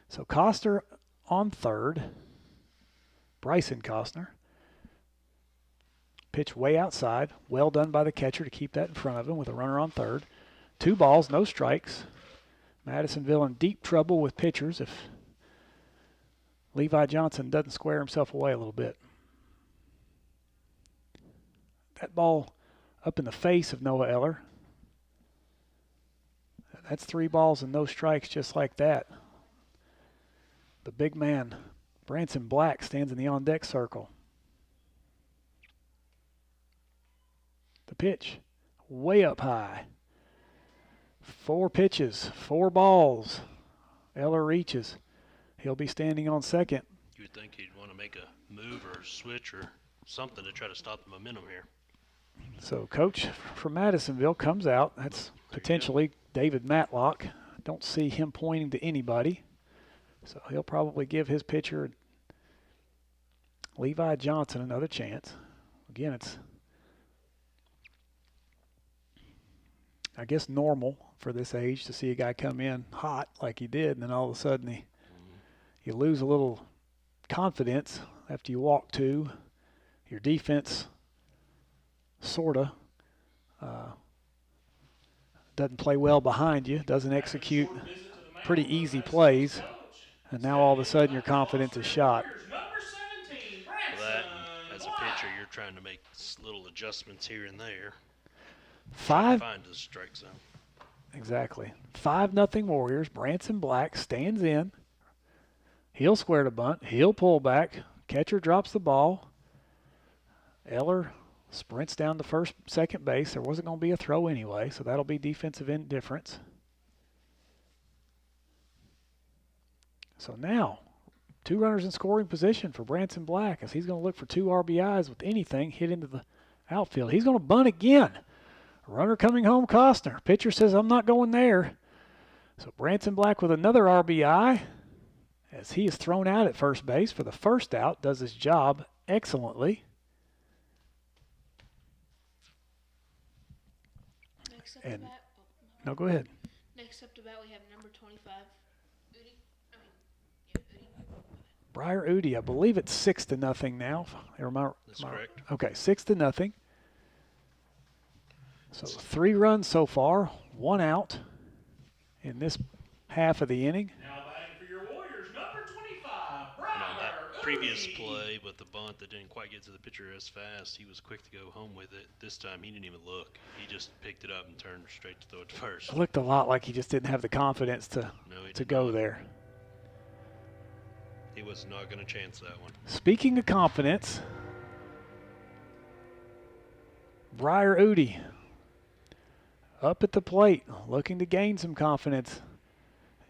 So Costner on third. Bryson Costner. Pitch way outside. Well done by the catcher to keep that in front of him with a runner on third. 2 balls, no strikes. Madisonville in deep trouble with pitchers if Levi Johnson doesn't square himself away a little bit. That ball up in the face of Noah Eller. That's 3 balls and no strikes just like that. The big man, Branson Black, stands in the on-deck circle. The pitch, way up high. 4 pitches, 4 balls. Eller reaches. He'll be standing on second. You would think he'd want to make a move or switch or something to try to stop the momentum here. So coach from Madisonville comes out. That's potentially David Matlock. Don't see him pointing to anybody. So he'll probably give his pitcher, Levi Johnson, another chance. Again, it's, I guess, normal for this age to see a guy come in hot like he did, and then all of a sudden you lose a little confidence after you walk 2. Your defense sort of doesn't play well behind you, doesn't execute pretty easy plays, and now all of a sudden your confidence is shot. Number 17, For that, as a pitcher, you're trying to make little adjustments here and there. 5. Find the strike zone. Exactly. 5-0 Warriors. Branson Black stands in. He'll square to bunt. He'll pull back. Catcher drops the ball. Eller sprints down to second base. There wasn't going to be a throw anyway, so that'll be defensive indifference. So now, 2 runners in scoring position for Branson Black as he's going to look for 2 RBIs with anything hit into the outfield. He's going to bunt again. Runner coming home, Costner. Pitcher says, I'm not going there. So Branson Black with another RBI as he is thrown out at first base for the first out, does his job excellently. Next up And to bat. no, go ahead. Next up to bat, we have number 25, Udi. Briar Udi, I believe it's 6-0 now. That's correct. Okay, 6-0. So 3 runs so far, 1 out in this half of the inning. Now batting for your Warriors, number 25, On Briar that previous Udi. play with the bunt that didn't quite get to the pitcher as fast, he was quick to go home with it. This time he didn't even look. He just picked it up and turned straight to throw it to first. It looked a lot like he just didn't have the confidence to He to did go not. there. He was not going to chance that one. Speaking of confidence, Briar Udi up at the plate, looking to gain some confidence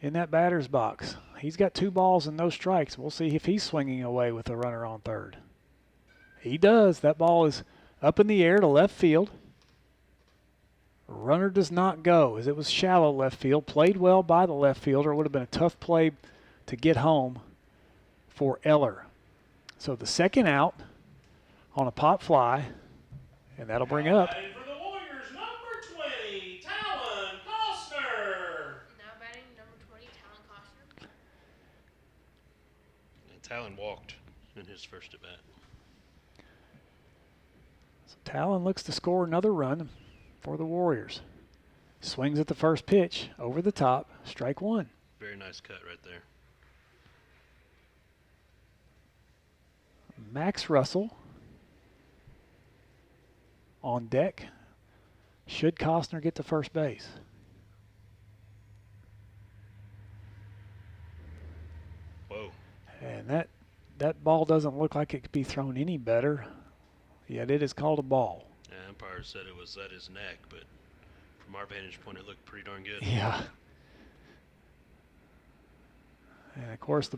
in that batter's box. He's got 2 balls and no strikes. We'll see if he's swinging away with a runner on third. He does. That ball is up in the air to left field. Runner does not go as it was shallow left field. Played well by the left fielder. It would have been a tough play to get home for Eller. So the second out on a pop fly, and that'll bring up Batting for the Warriors, number 20, Talon Costner. Now batting number 20, Talon Costner. And Talon walked in his first at bat. So Talon looks to score another run for the Warriors. Swings at the first pitch, over the top, strike 1. Very nice cut right there. Max Russell on deck. Should Costner get to first base? Whoa. And that ball doesn't look like it could be thrown any better, yet it is called a ball. The umpire said it was at his neck, but from our vantage point, it looked pretty darn good. Yeah. And, of course, the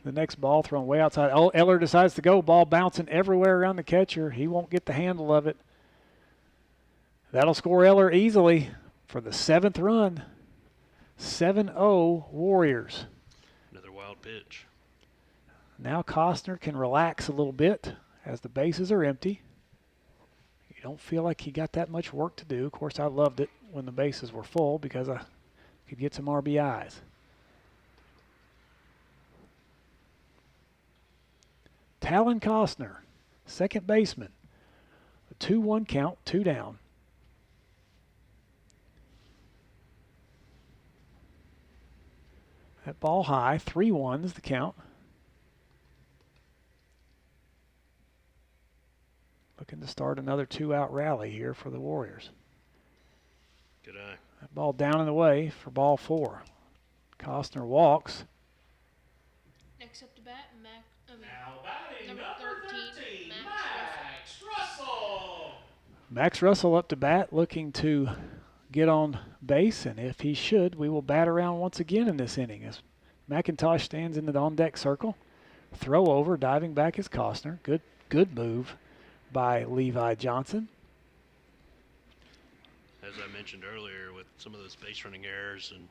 next ball thrown way outside. Oh, Eller decides to go. Ball bouncing everywhere around the catcher. He won't get the handle of it. That'll score Eller easily for the 7th run. 7-0 Warriors. Another wild pitch. Now Costner can relax a little bit as the bases are empty. You don't feel like he got that much work to do. Of course, I loved it when the bases were full because I could get some RBIs. Talon Costner, second baseman. A 2-1 count, 2 down. That ball high, 3-1 is the count. Looking to start another 2-out rally here for the Warriors. Good eye. That ball down and away for ball 4. Costner walks. Next up to bat, Now batting number number 13, 13, Max Max Russell. Max Russell up to bat, looking to get on base, and if he should, we will bat around once again in this inning as McIntosh stands in the on-deck circle. Throw over, diving back is Costner. Good move by Levi Johnson. As I mentioned earlier, with some of those base running errors, and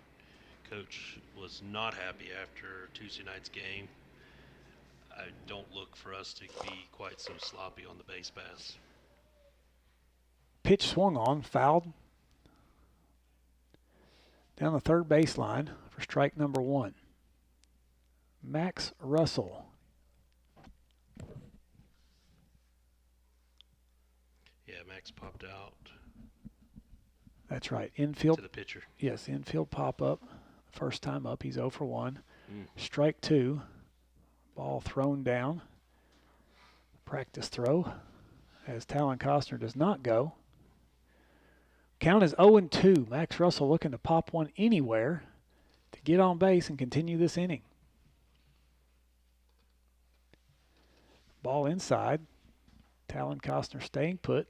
Coach was not happy after Tuesday night's game. I don't look for us to be quite so sloppy on the base pass. Pitch swung on, fouled down the third baseline for strike number 1. Max Russell. Yeah, Max popped out That's right. Infield. to the pitcher. Yes, infield pop up. First time up, he's 0 for 1. Strike 2. Ball thrown down. Practice throw as Talon Costner does not go. Count is 0-2. Max Russell looking to pop one anywhere to get on base and continue this inning. Ball inside. Talon Costner staying put.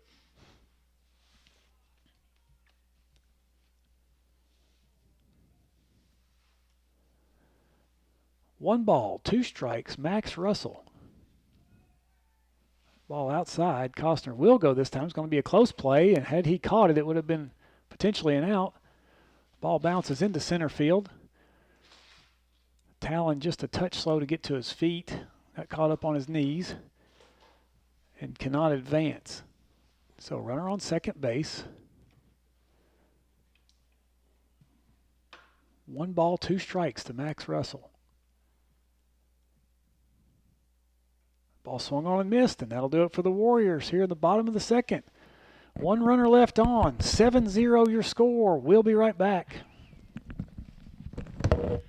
One ball, 2 strikes, Max Russell. Ball outside. Costner will go this time. It's going to be a close play, and had he caught it, it would have been potentially an out. Ball bounces into center field. Talon just a touch slow to get to his feet. Got caught up on his knees and cannot advance. So runner on second base. 1 ball, 2 strikes to Max Russell. Ball swung on and missed, and that'll do it for the Warriors here in the bottom of the second. 1 runner left on. 7-0 your score. We'll be right back. And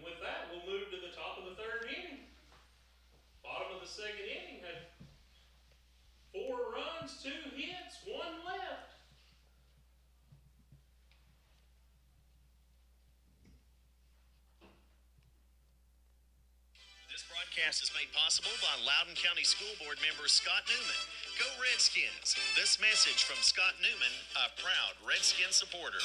with that, we'll move to the top of the 3rd inning. Bottom of the 2nd inning had 4 runs, 2 hits, 1 left. This broadcast is made possible by Loudoun County School Board member Scott Newman. Go Redskins! This message from Scott Newman, a proud Redskin supporter.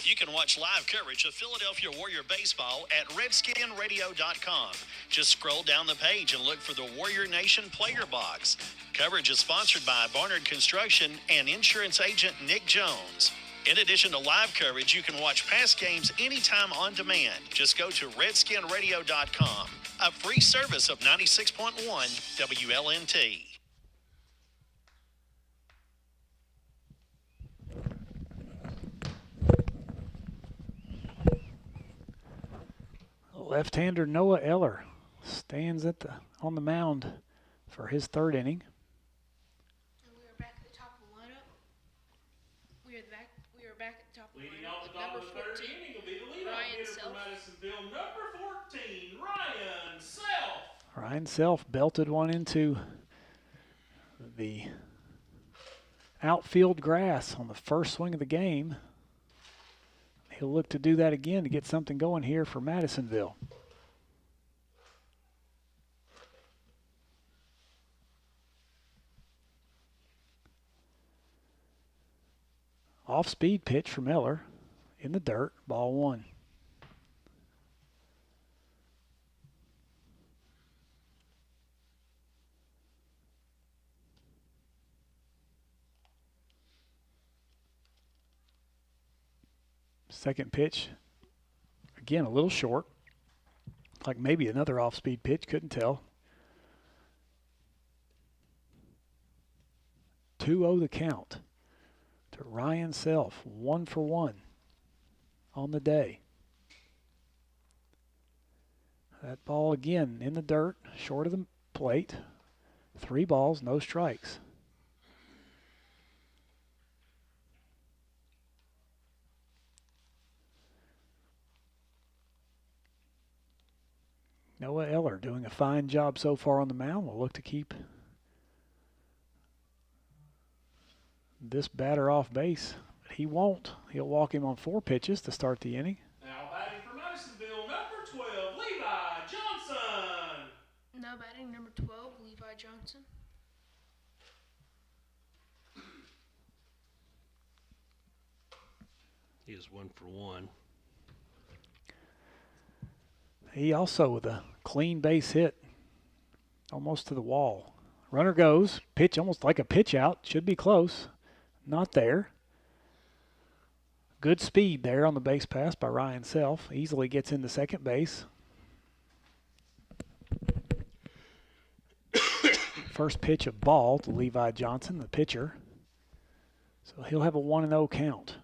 You can watch live coverage of Philadelphia Warrior baseball at redskinradio.com. Just scroll down the page and look for the Warrior Nation player box. Coverage is sponsored by Barnard Construction and insurance agent Nick Jones. In addition to live coverage, you can watch past games anytime on demand. Just go to redskinradio.com, a free service of 96.1 WLNT. Left-hander Noah Eller stands on the mound for his 3rd inning. And we are back at the top of the lineup. We are back at the top of the Leading lineup off with the top number of the 3rd 14. inning will be the leadoff Ryan hitter for Self. Madisonville, number 14, Ryan Self. Ryan Self belted one into the outfield grass on the first swing of the game. He'll look to do that again to get something going here for Madisonville. Off-speed pitch from Eller in the dirt, ball 1. Second pitch, again a little short, like maybe another off-speed pitch, couldn't tell. 2-0 the count to Ryan Self, 1 for 1 on the day. That ball again in the dirt, short of the plate. 3 balls, no strikes. Noah Eller doing a fine job so far on the mound. Will look to keep this batter off base. But he won't. He'll walk him on 4 pitches to start the inning. Now batting for Madisonville, number 12, Levi Johnson. Now batting number 12, Levi Johnson. He is 1 for 1. He also with a clean base hit, almost to the wall. Runner goes, pitch almost like a pitch out, should be close. Not there. Good speed there on the base pass by Ryan Self. Easily gets into second base. First pitch of ball to Levi Johnson, the pitcher. So he'll have a 1-0 count.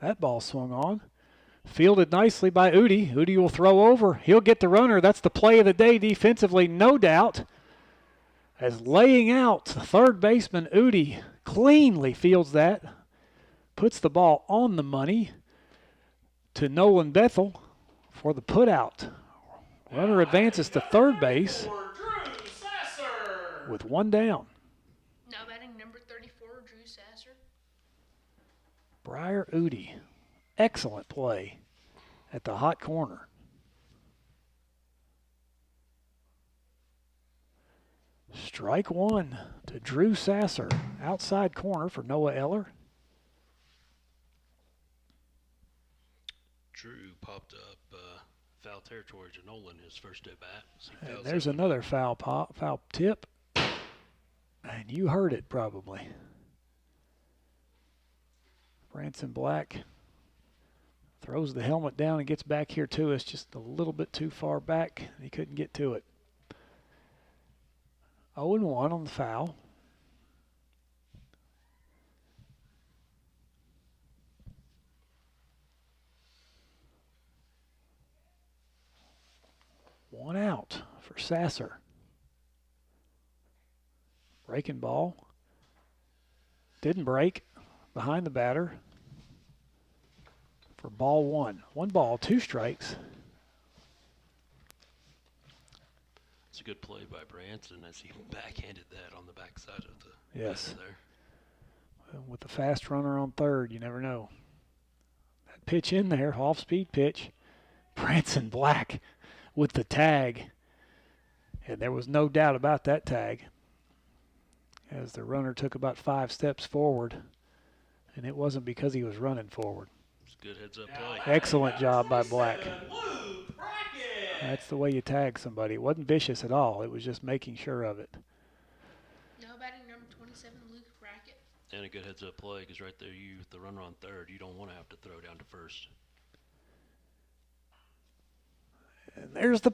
That ball swung on. Fielded nicely by Udi. Udi will throw over. He'll get the runner. That's the play of the day defensively, no doubt. As laying out, third baseman Udi cleanly fields that. Puts the ball on the money to Nolan Bethel for the putout. Runner advances to third base with 1 down. Now batting number 34, Drew Sasser. Briar Udi, excellent play at the hot corner. Strike 1 to Drew Sasser, outside corner for Noah Eller. Drew popped up foul territory to Nolan his first at bat. And there's another foul tip, and you heard it probably. Branson Black throws the helmet down and gets back here to us just a little bit too far back. He couldn't get to it. 0-1 on the foul. One out for Sasser. Breaking ball. Didn't break. Behind the batter for ball 1. 1 ball, 2 strikes. It's a good play by Branson as he backhanded that on the backside of the yes there. Well, with the fast runner on third, you never know. That pitch in there, off-speed pitch. Branson Black with the tag. And there was no doubt about that tag as the runner took about 5 steps forward. And it wasn't because he was running forward. It's a good heads-up play. Excellent job by Black. That's the way you tag somebody. It wasn't vicious at all. It was just making sure of it. Now batting number 27, Luke Brackett. And a good heads-up play because right there, you the runner on third, you don't want to have to throw down to first. And there's the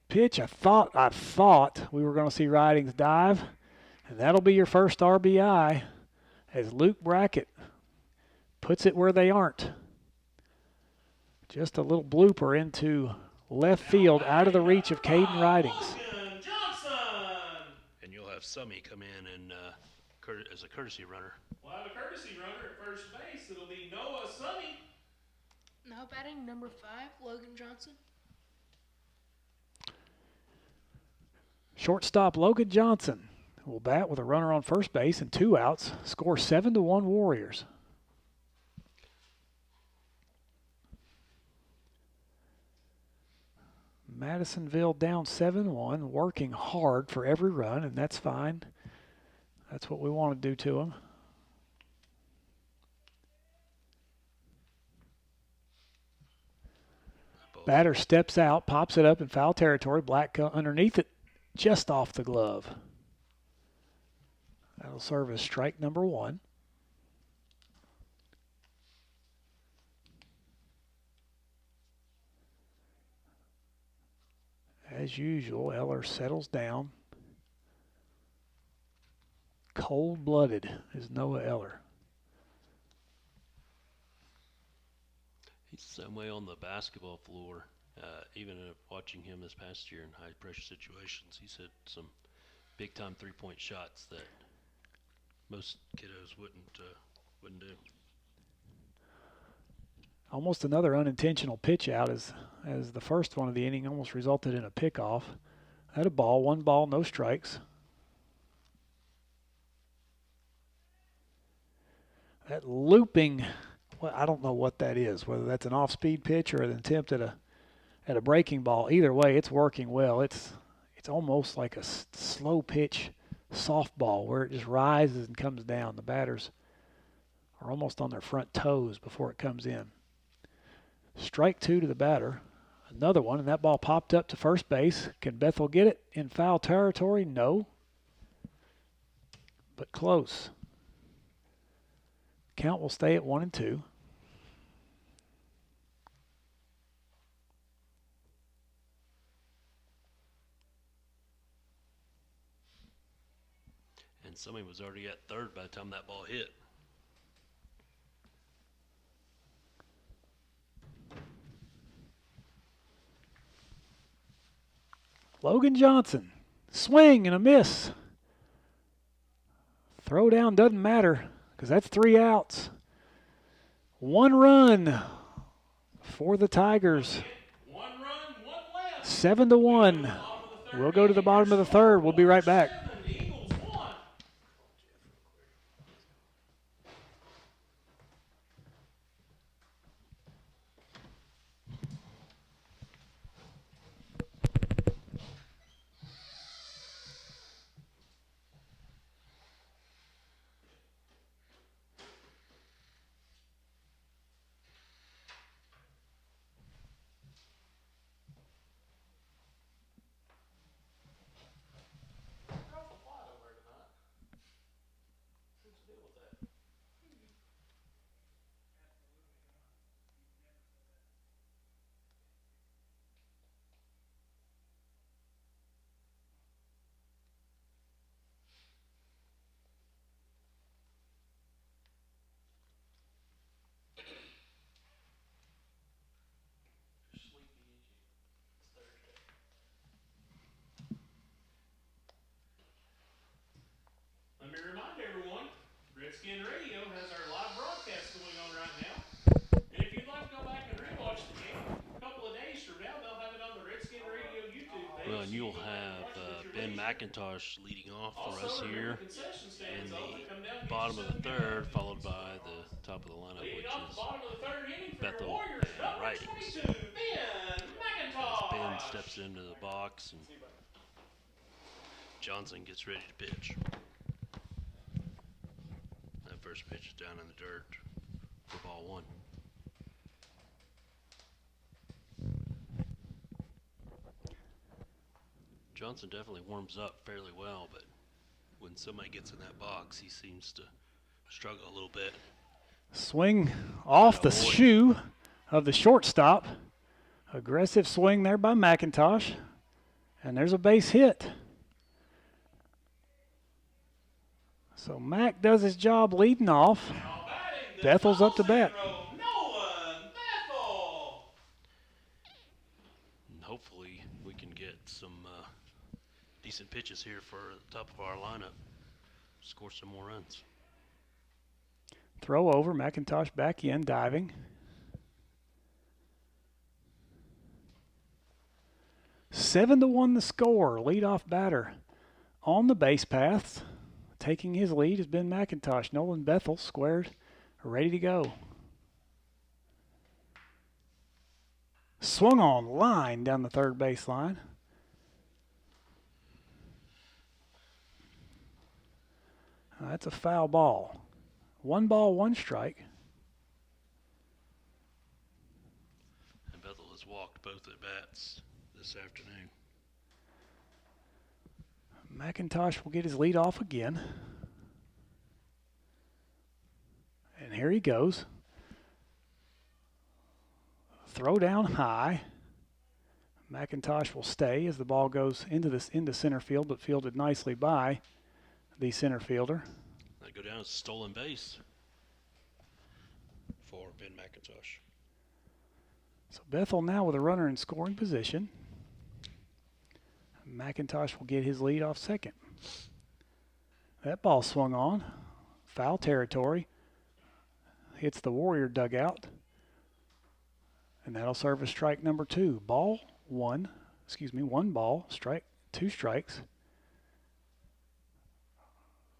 pitch. I thought we were going to see Ridings dive, and that'll be your first RBI as Luke Brackett puts it where they aren't. Just a little blooper into left field out of the reach of Caden Ridings. Logan Johnson. And you'll have Summy come in and as a courtesy runner. We'll have a courtesy runner at first base. It'll be Noah Sunny. Now batting number 5, Logan Johnson. Shortstop Logan Johnson will bat with a runner on first base and 2 outs. Score 7-1 Warriors. Madisonville down 7-1, working hard for every run, and that's fine. That's what we want to do to them. Batter steps out, pops it up in foul territory. Black underneath it, just off the glove. That'll serve as strike number 1. As usual, Eller settles down. Cold-blooded is Noah Eller. He's the same way on the basketball floor. Even watching him this past year in high-pressure situations, he's hit some big-time three-point shots that most kiddos wouldn't do. Almost another unintentional pitch out as the first one of the inning almost resulted in a pickoff. Had a ball, 1 ball, no strikes. That looping, well, I don't know what that is, whether that's an off-speed pitch or an attempt at a breaking ball. Either way, it's working well. It's almost like a slow pitch softball where it just rises and comes down. The batters are almost on their front toes before it comes in. Strike 2 to the batter. Another one, and that ball popped up to first base. Can Bethel get it in foul territory? No. But close. Count will stay at 1-2. And somebody was already at third by the time that ball hit. Logan Johnson, swing and a miss. Throw down doesn't matter because that's 3 outs. 1 run for the Tigers. 1 run, 1 left. 7-1. We'll go to the bottom of the third. We'll be right back. Eagles 1. Let me remind everyone, Redskin Radio has our live broadcast going on right now. And if you'd like to go back and rewatch the game, a couple of days from now, they'll have it on the Redskin Radio YouTube page. Well, and you'll have Ben McIntosh leading off for us here in the bottom of the third, followed by the top of the lineup, which is Bethel and Writings. Ben steps into the box and Johnson gets ready to pitch. That first pitch is down in the dirt for ball 1. Johnson definitely warms up fairly well, but when somebody gets in that box, he seems to struggle a little bit. Swing off the shoe of the shortstop. Aggressive swing there by McIntosh. And there's a base hit. So Mac does his job leading off. Bethel's up to bat. And hopefully we can get some decent pitches here for the top of our lineup. Score some more runs. Throw over, McIntosh back in, diving. 7-1 the score. Leadoff batter on the base paths. Taking his lead has been McIntosh. Nolan Bethel squared, ready to go. Swung on line down the third baseline. That's a foul ball. 1 ball, 1 strike. And Bethel has walked both at bats this afternoon. McIntosh will get his lead off again. And here he goes. Throw down high. McIntosh will stay as the ball goes into center field, but fielded nicely by the center fielder. That go down as a stolen base for Ben McIntosh. So Bethel now with a runner in scoring position. McIntosh will get his lead off second. That ball swung on. Foul territory. Hits the Warrior dugout. And that'll serve as strike number 2. One ball, strike, 2 strikes.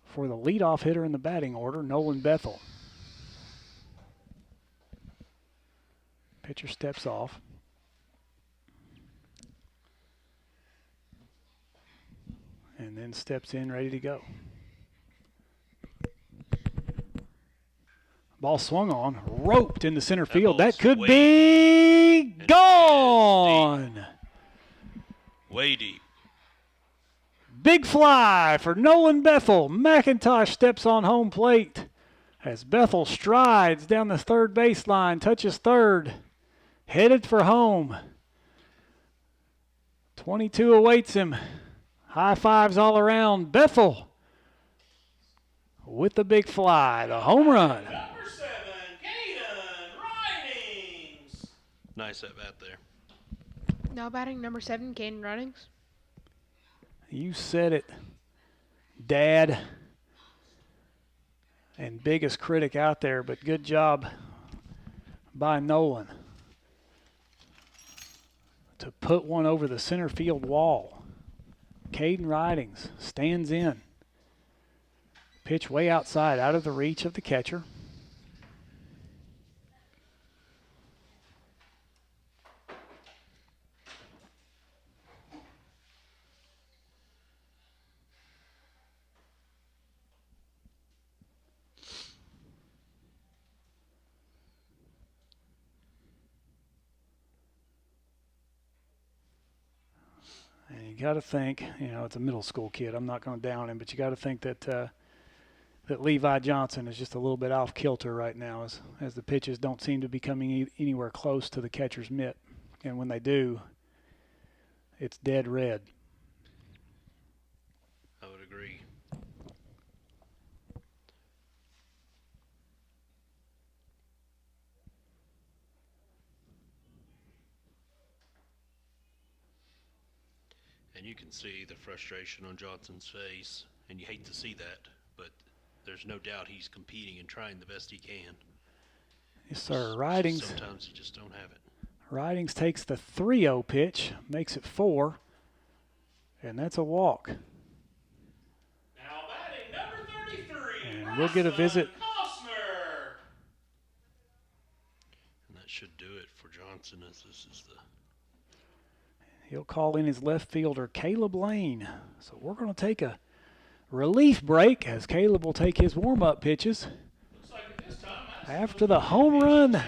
For the leadoff hitter in the batting order, Nolan Bethel. Pitcher steps off. And then steps in ready to go. Ball swung on, roped into center field. That could be gone. Way deep. Big fly for Nolan Bethel. McIntosh steps on home plate as Bethel strides down the third baseline, touches third, headed for home. 22 awaits him. High fives all around. Bethel with the big fly, the home run. Number 7, Caden Ridings. Nice at bat there. Now batting number 7, Caden Ridings. You said it, Dad, and biggest critic out there, but good job by Nolan to put one over the center field wall. Caden Ridings stands in. Pitch way outside, out of the reach of the catcher. And you got to think, it's a middle school kid. I'm not going to down him, but you got to think that that Levi Johnson is just a little bit off kilter right now as the pitches don't seem to be coming anywhere close to the catcher's mitt. And when they do, it's dead red. I would agree. And you can see the frustration on Johnson's face, and you hate to see that, but there's no doubt he's competing and trying the best he can. Yes, sir. Ridings. Sometimes you just don't have it. Ridings takes the 3-0 pitch, makes it 4, and that's a walk. Now batting number 33. And we'll get a visit. Costner. And that should do it for Johnson, as this is the... He'll call in his left fielder, Caleb Lane. So we're going to take a relief break as Caleb will take his warm-up pitches Looks like at this time, after the home run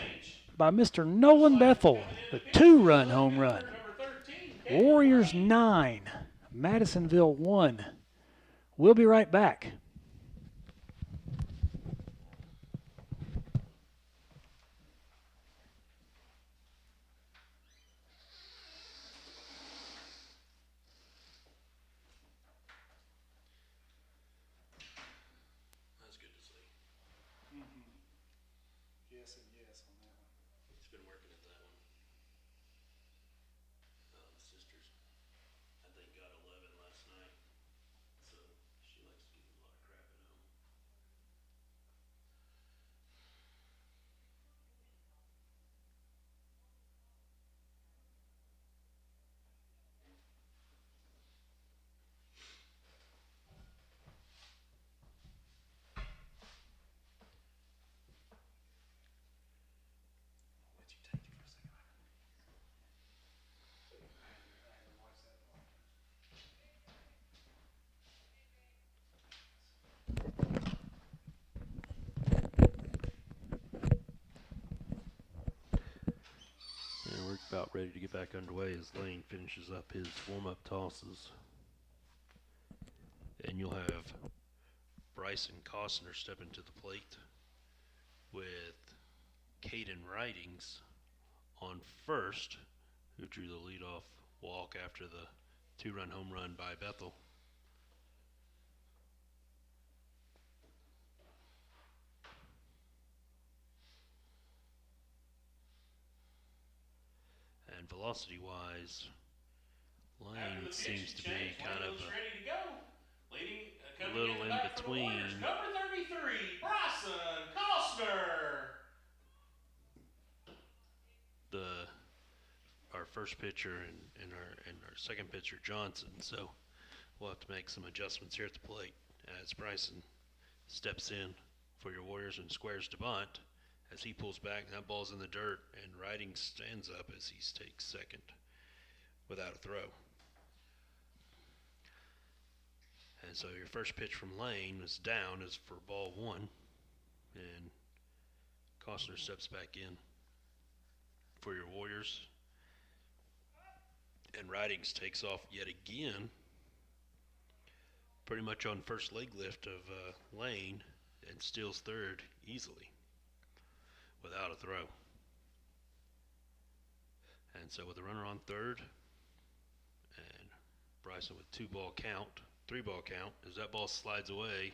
by Mr. Nolan Bethel, the 2-run home run. number 13. Warriors 9, Madisonville 1. We'll be right back. That's good to see. Yes and yes on that one. He's been working at that one. The sisters, I think, got 11 last night. So she likes to give a lot of crap at home. Let you take it for a second. Yeah, we're about ready to get back underway as Lane finishes up his warm-up tosses. And you'll have Bryson Costner stepping to the plate with Caden Ridings on first, who drew the leadoff walk after the 2-run home run by Bethel. And velocity-wise, After Lane the pitch seems to be change, kind of ready to go. Leading, coming little the in back for the between. Warriors, number 33, Bryson Costner. Our first pitcher and our second pitcher, Johnson. So we'll have to make some adjustments here at the plate as Bryson steps in for your Warriors and squares Devont. As he pulls back, that ball's in the dirt, and Riding stands up as he takes second without a throw. And so your first pitch from Lane is down is for ball one, and Costner steps back in for your Warriors. And Ridings takes off yet again, pretty much on first leg lift of Lane, and steals third easily without a throw. And so with a runner on third, and Bryson with 3-ball count, as that ball slides away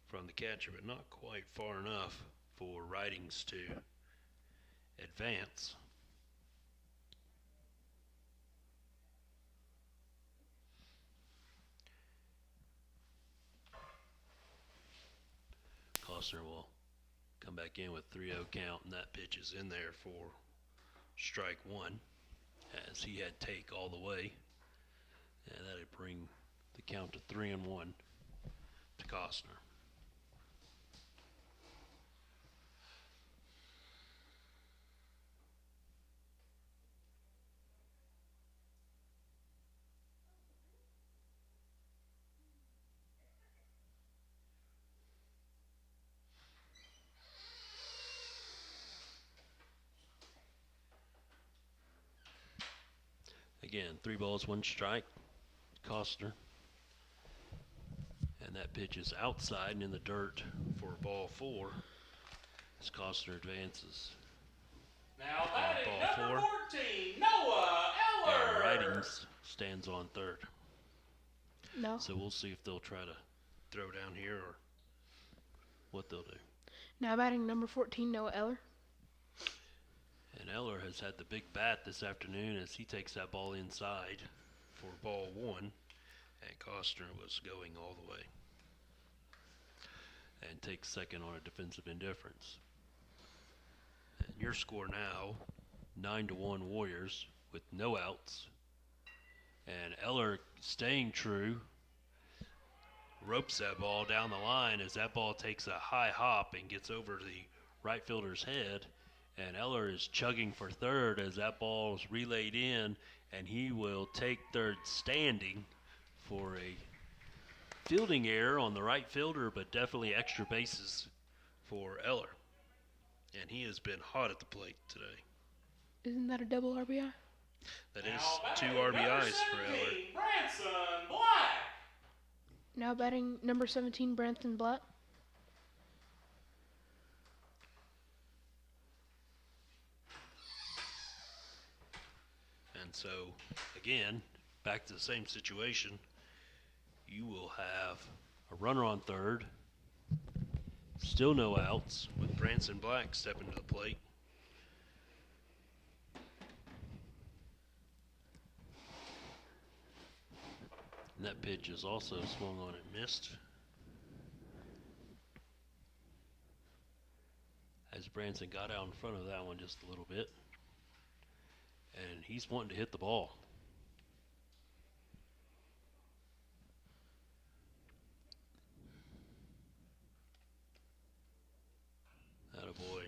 from the catcher, but not quite far enough for Ridings to advance. Costner will come back in with 3-0 count, and that pitch is in there for strike one, as he had take all the way, and that'd bring the count to 3-1 to Costner. Again, 3 balls, 1 strike, Costner. And that pitch is outside and in the dirt for ball 4 as Costner advances. Now batting ball number 4. 14, Noah Eller. And Ridings stands on third. No. So we'll see if they'll try to throw down here or what they'll do. Now batting number 14, Noah Eller. And Eller has had the big bat this afternoon as he takes that ball inside for ball 1. And Costner was going all the way and takes second on a defensive indifference. And your score now, 9-1 Warriors with no outs. And Eller staying true, ropes that ball down the line as that ball takes a high hop and gets over the right fielder's head. And Eller is chugging for third as that ball is relayed in, and he will take third standing for a fielding error on the right fielder, but definitely extra bases for Eller. And he has been hot at the plate today. Isn't that a double RBI? That is 2 RBIs for Eller. Branson Black. Now batting number 17, Branson Black. And so, again, back to the same situation. You will have a runner on third, still no outs, with Branson Black stepping to the plate. And that pitch is also swung on and missed. As Branson got out in front of that one just a little bit. And he's wanting to hit the ball. Attaboy.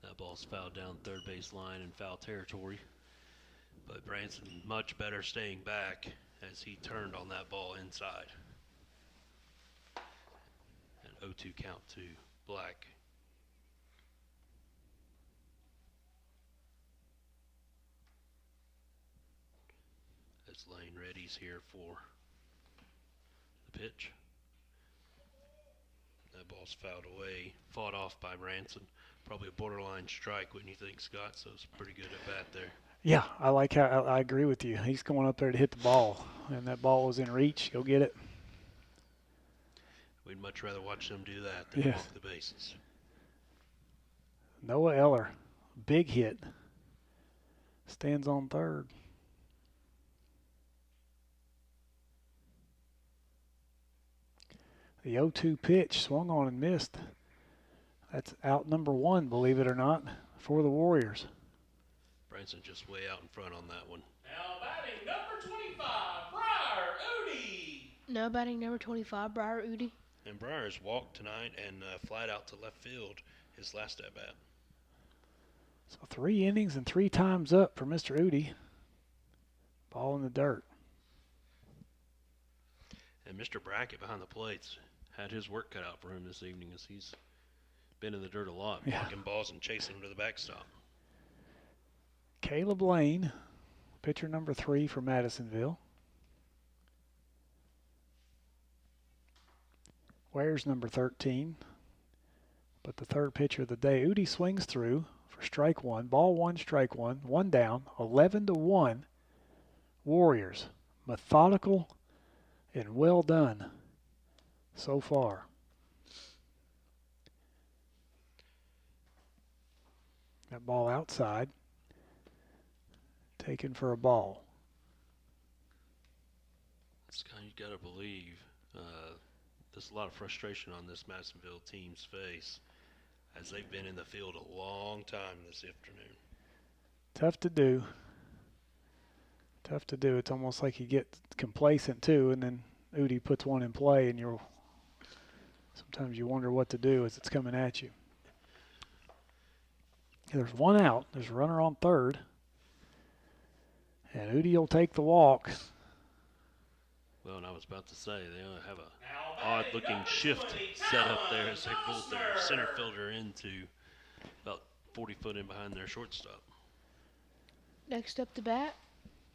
That ball's fouled down third base line in foul territory. But Branson much better staying back as he turned on that ball inside. An 0-2 count to Black. As Lane readies here for the pitch. That ball's fouled away, fought off by Branson. Probably a borderline strike, wouldn't you think, Scott? So it's pretty good at bat there. Yeah, I like how I agree with you. He's going up there to hit the ball, and that ball was in reach. Go get it. We'd much rather watch them do that than walk the bases. Noah Eller, big hit. Stands on third. The 0-2 pitch swung on and missed. That's out number 1, believe it or not, for the Warriors. Branson just way out in front on that one. Now batting number 25, Briar Udi. Now batting number 25, Briar Udi. And Briar's walked tonight and flied out to left field his last at-bat. So 3 innings and 3 times up for Mr. Udi. Ball in the dirt. And Mr. Brackett behind the plates had his work cut out for him this evening as he's been in the dirt a lot, blocking balls and chasing them to the backstop. Caleb Lane, pitcher number 3 for Madisonville. Ware's number 13, but the third pitcher of the day. Udi swings through for strike 1, ball 1, strike 1, 1 down, 11-1. Warriors, methodical and well done so far. That ball outside, taken for a ball. Scott, you got to believe there's a lot of frustration on this Madisonville team's face as they've been in the field a long time this afternoon. Tough to do. Tough to do. It's almost like you get complacent too, and then Udi puts one in play, and sometimes you wonder what to do as it's coming at you. There's one out. There's a runner on third, and Udi will take the walk. Well, and I was about to say, they have a odd-looking shift set up there as they pulled their center fielder into about 40 foot in behind their shortstop. Next up to bat,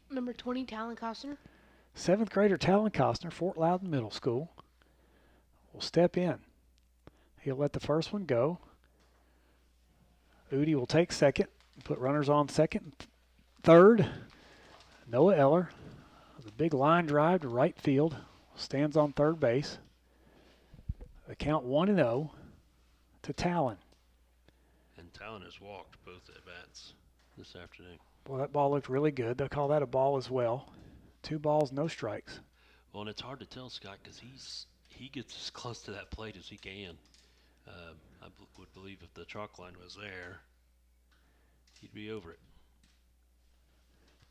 number 20, Talon Costner. 7th grader Talon Costner, Fort Loudon Middle School, will step in. He'll let the first one go. Udi will take second, put runners on second, third. Noah Eller, the big line drive to right field, stands on third base. The count 1-0 to Talon. And Talon has walked both at-bats this afternoon. Well, that ball looked really good. They'll call that a ball as well. 2 balls, no strikes. Well, and it's hard to tell, Scott, because he gets as close to that plate as he can. I would believe if the chalk line was there, he'd be over it.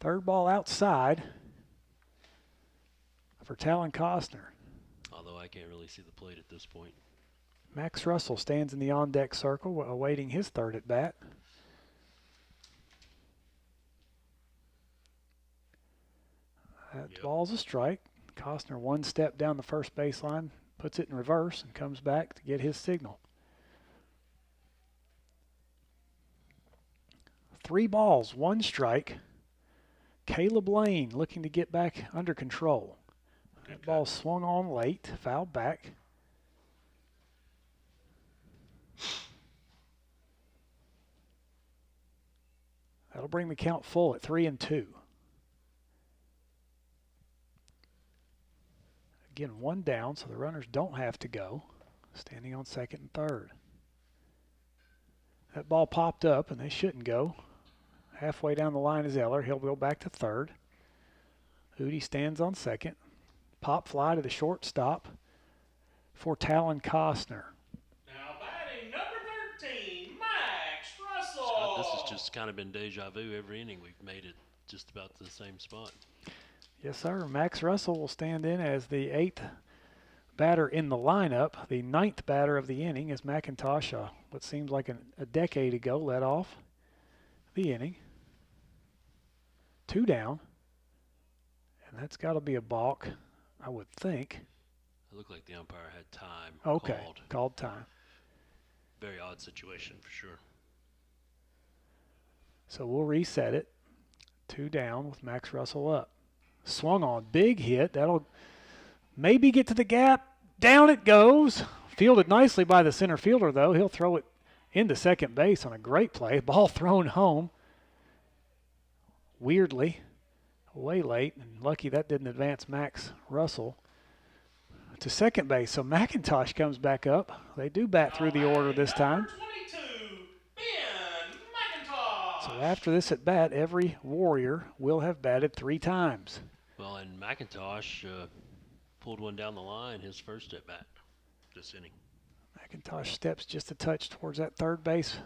Third ball outside for Talon Costner. Although I can't really see the plate at this point. Max Russell stands in the on-deck circle awaiting his third at bat. That ball's a strike. Costner 1 step down the first baseline, puts it in reverse, and comes back to get his signal. 3 balls, 1 strike. Caleb Lane looking to get back under control. That ball swung on late, fouled back. That'll bring the count full at 3-2. Again, 1 down, so the runners don't have to go. Standing on second and third. That ball popped up, and they shouldn't go. Halfway down the line is Eller. He'll go back to third. Udi stands on second. Pop fly to the shortstop for Talon Costner. Now batting number 13, Max Russell. Scott, this has just kind of been deja vu. Every inning we've made it just about to the same spot. Yes, sir. Max Russell will stand in as the 8th batter in the lineup, the 9th batter of the inning, as McIntosh, what seems like a decade ago, led off the inning. 2 down, and that's got to be a balk, I would think. It looked like the umpire had time called time. Very odd situation for sure. So we'll reset it. 2 down with Max Russell up. Swung on, big hit. That'll maybe get to the gap. Down it goes. Fielded nicely by the center fielder, though. He'll throw it into second base on a great play. Ball thrown home. Weirdly, way late, and lucky that didn't advance Max Russell to second base. So McIntosh comes back up. They do bat through the order this time. So after this at bat, every Warrior will have batted 3 times. Well, and McIntosh pulled one down the line his first at bat this inning. McIntosh steps just a touch towards that third base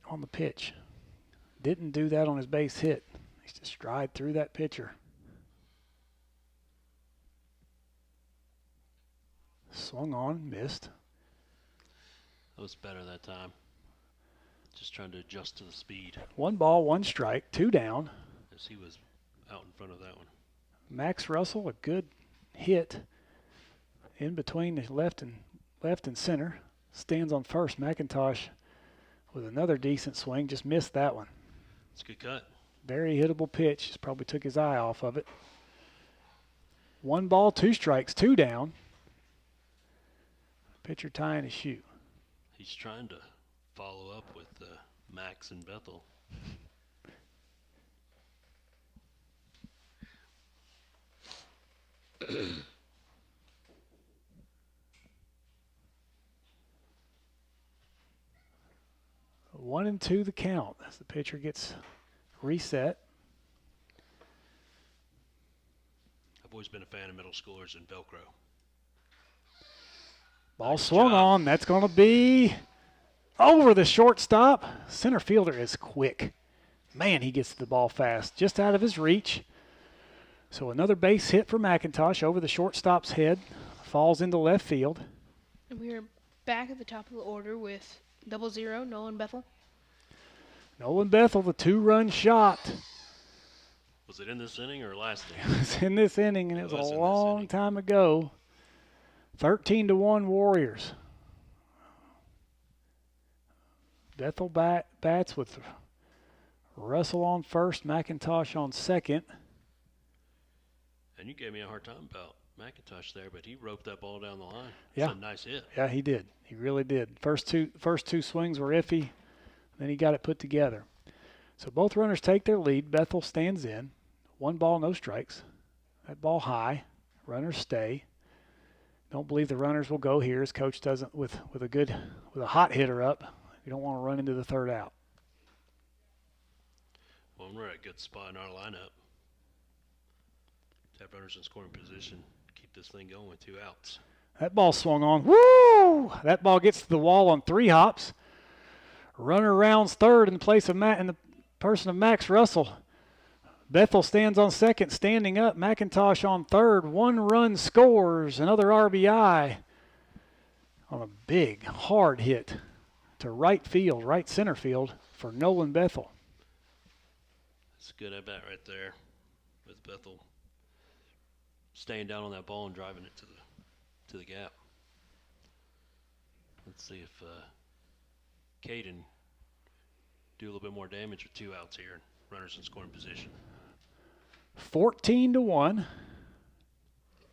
on the pitch. Didn't do that on his base hit. He's just stride through that pitcher. Swung on, missed. That was better that time. Just trying to adjust to the speed. 1 ball, 1 strike, 2 down. As he was out in front of that one. Max Russell, a good hit in between the left and center. Stands on first. McIntosh with another decent swing, just missed that one. It's a good cut. Very hittable pitch. Just probably took his eye off of it. 1 ball, 2 strikes, 2 down. Pitcher tying his shoe. He's trying to follow up with Max and Bethel. One and 2 the count as the pitcher gets reset. I've always been a fan of middle schoolers and Velcro. Ball Nice swung job. on. That's going to be over the shortstop. Center fielder is quick. Man, he gets the ball fast. Just out of his reach. So another base hit for McIntosh over the shortstop's head. Falls into left field. And we are back at the top of the order with 0-0, Nolan Bethel. Nolan Bethel, the 2-run shot. Was it in this inning or last It inning? was in this inning, and it It was was a in this long inning. time ago. 13-1 Warriors. Bethel bats with Russell on first, McIntosh on second. And you gave me a hard time about McIntosh there, but he roped that ball down the line. Yeah. It's a nice hit. Yeah, he did. He really did. First two swings were iffy. Then he got it put together. So both runners take their lead. Bethel stands in. 1 ball, no strikes. That ball high. Runners stay. Don't believe the runners will go here. His coach doesn't with a hot hitter up. You don't want to run into the third out. Well, we're at a good spot in our lineup. To have runners in scoring position. Keep this thing going with 2 outs. That ball swung on. Woo! That ball gets to the wall on 3 hops. Runner rounds third in place of in the person of Max Russell. Bethel stands on second, standing up. McIntosh on third. 1 run scores. Another RBI on a big, hard hit to right field, right center field for Nolan Bethel. It's a good at bat right there with Bethel staying down on that ball and driving it to the gap. Let's see if Caden do a little bit more damage with 2 outs here and runners in scoring position. 14-1.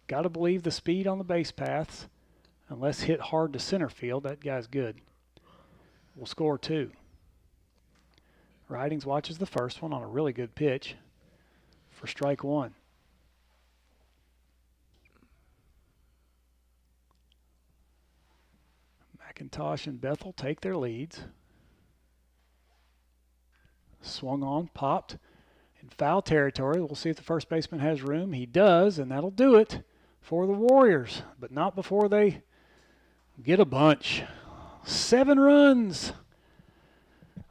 Got to believe the speed on the base paths. Unless hit hard to center field, that guy's good. We'll score 2. Ridings watches the first one on a really good pitch for strike 1. McIntosh and Bethel take their leads. Swung on, popped in foul territory. We'll see if the first baseman has room. He does, and that'll do it for the Warriors, but not before they get a bunch. 7 runs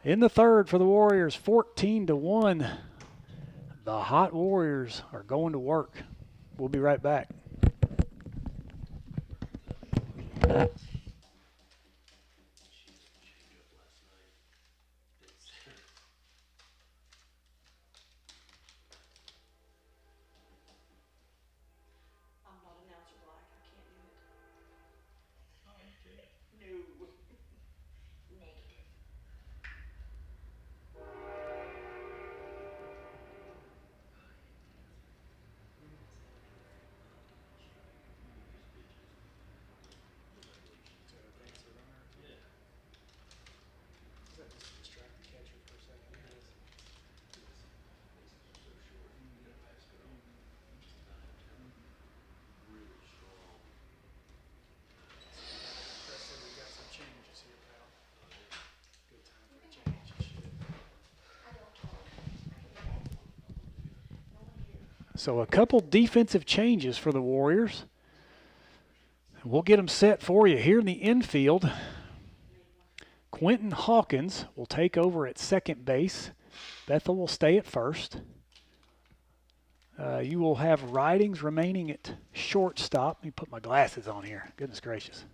in the third for the Warriors, 14-1. The hot Warriors are going to work. We'll be right back. So a couple defensive changes for the Warriors. We'll get them set for you here in the infield. Quentin Hawkins will take over at second base. Bethel will stay at first. You will have Ridings remaining at shortstop. Let me put my glasses on here. Goodness gracious.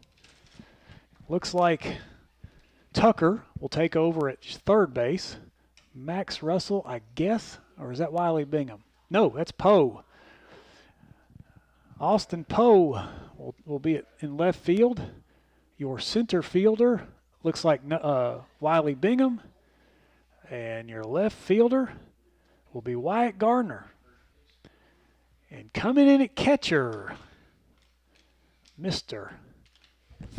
Looks like Tucker will take over at third base. Max Russell, I guess, or is that Wiley Bingham? No, that's Poe. Austin Poe will be in left field. Your center fielder looks like Wiley Bingham. And your left fielder will be Wyatt Gardner. And coming in at catcher, Mr.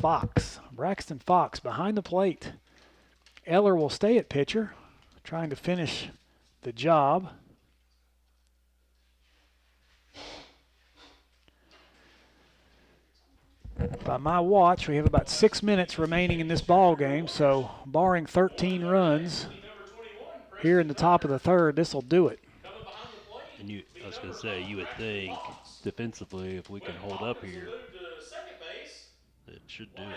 Fox, Braxton Fox behind the plate. Eller will stay at pitcher, trying to finish the job. By my watch, we have about 6 minutes remaining in this ball game, so barring 13 runs here in the top of the third, this will do it. And I was going to say, you would think defensively, if we can hold up here, it should do it.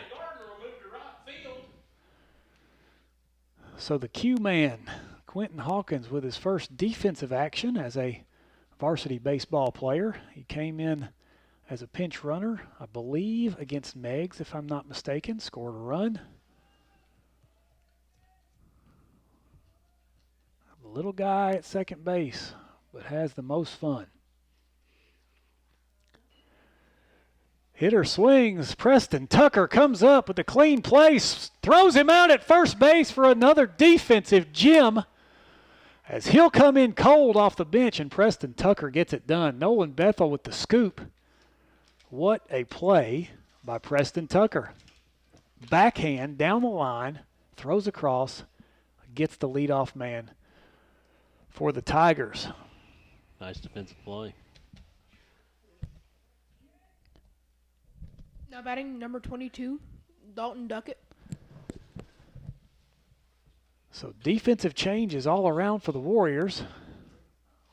So the Q man, Quentin Hawkins, with his first defensive action as a varsity baseball player. He came in as a pinch runner, I believe, against Meigs, if I'm not mistaken, scored a run. The little guy at second base, but has the most fun. Hitter swings. Preston Tucker comes up with a clean play, throws him out at first base for another defensive gem, as he'll come in cold off the bench, and Preston Tucker gets it done. Nolan Bethel with the scoop. What a play by Preston Tucker. Backhand down the line, throws across, gets the leadoff man for the Tigers. Nice defensive play. Now batting number 22, Dalton Duckett. So defensive changes all around for the Warriors.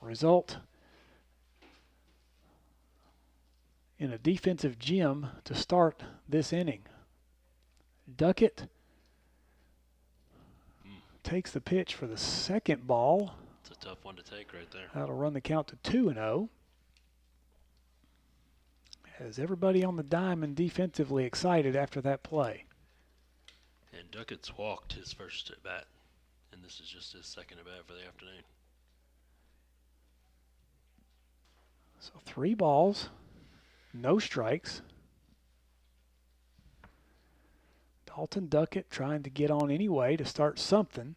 Result in a defensive gem to start this inning. Duckett takes the pitch for the second ball. It's a tough one to take right there. That'll run the count to 2-0. Has everybody on the diamond defensively excited after that play? And Duckett's walked his first at bat, and this is just his second at bat for the afternoon. So 3 balls, no strikes. Dalton Duckett trying to get on anyway to start something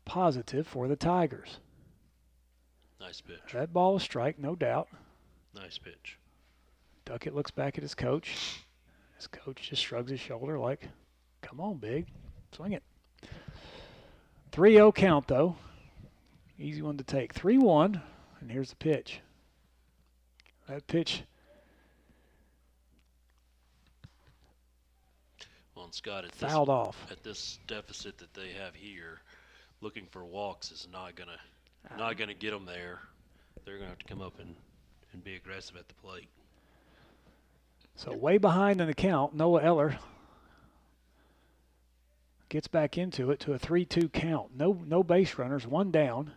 positive for the Tigers. Nice pitch. That ball is strike, no doubt. Nice pitch. Duckett looks back at his coach. His coach just shrugs his shoulder like, come on, big, swing it. 3-0 count, though. Easy one to take. 3-1, and here's the pitch. That pitch. Well, and Scott, fouled off. At this deficit that they have here, looking for walks is not gonna get them there. They're gonna have to come up and be aggressive at the plate. So way behind in the count, Noah Eller gets back into it to a 3-2 count. No base runners, 1 down.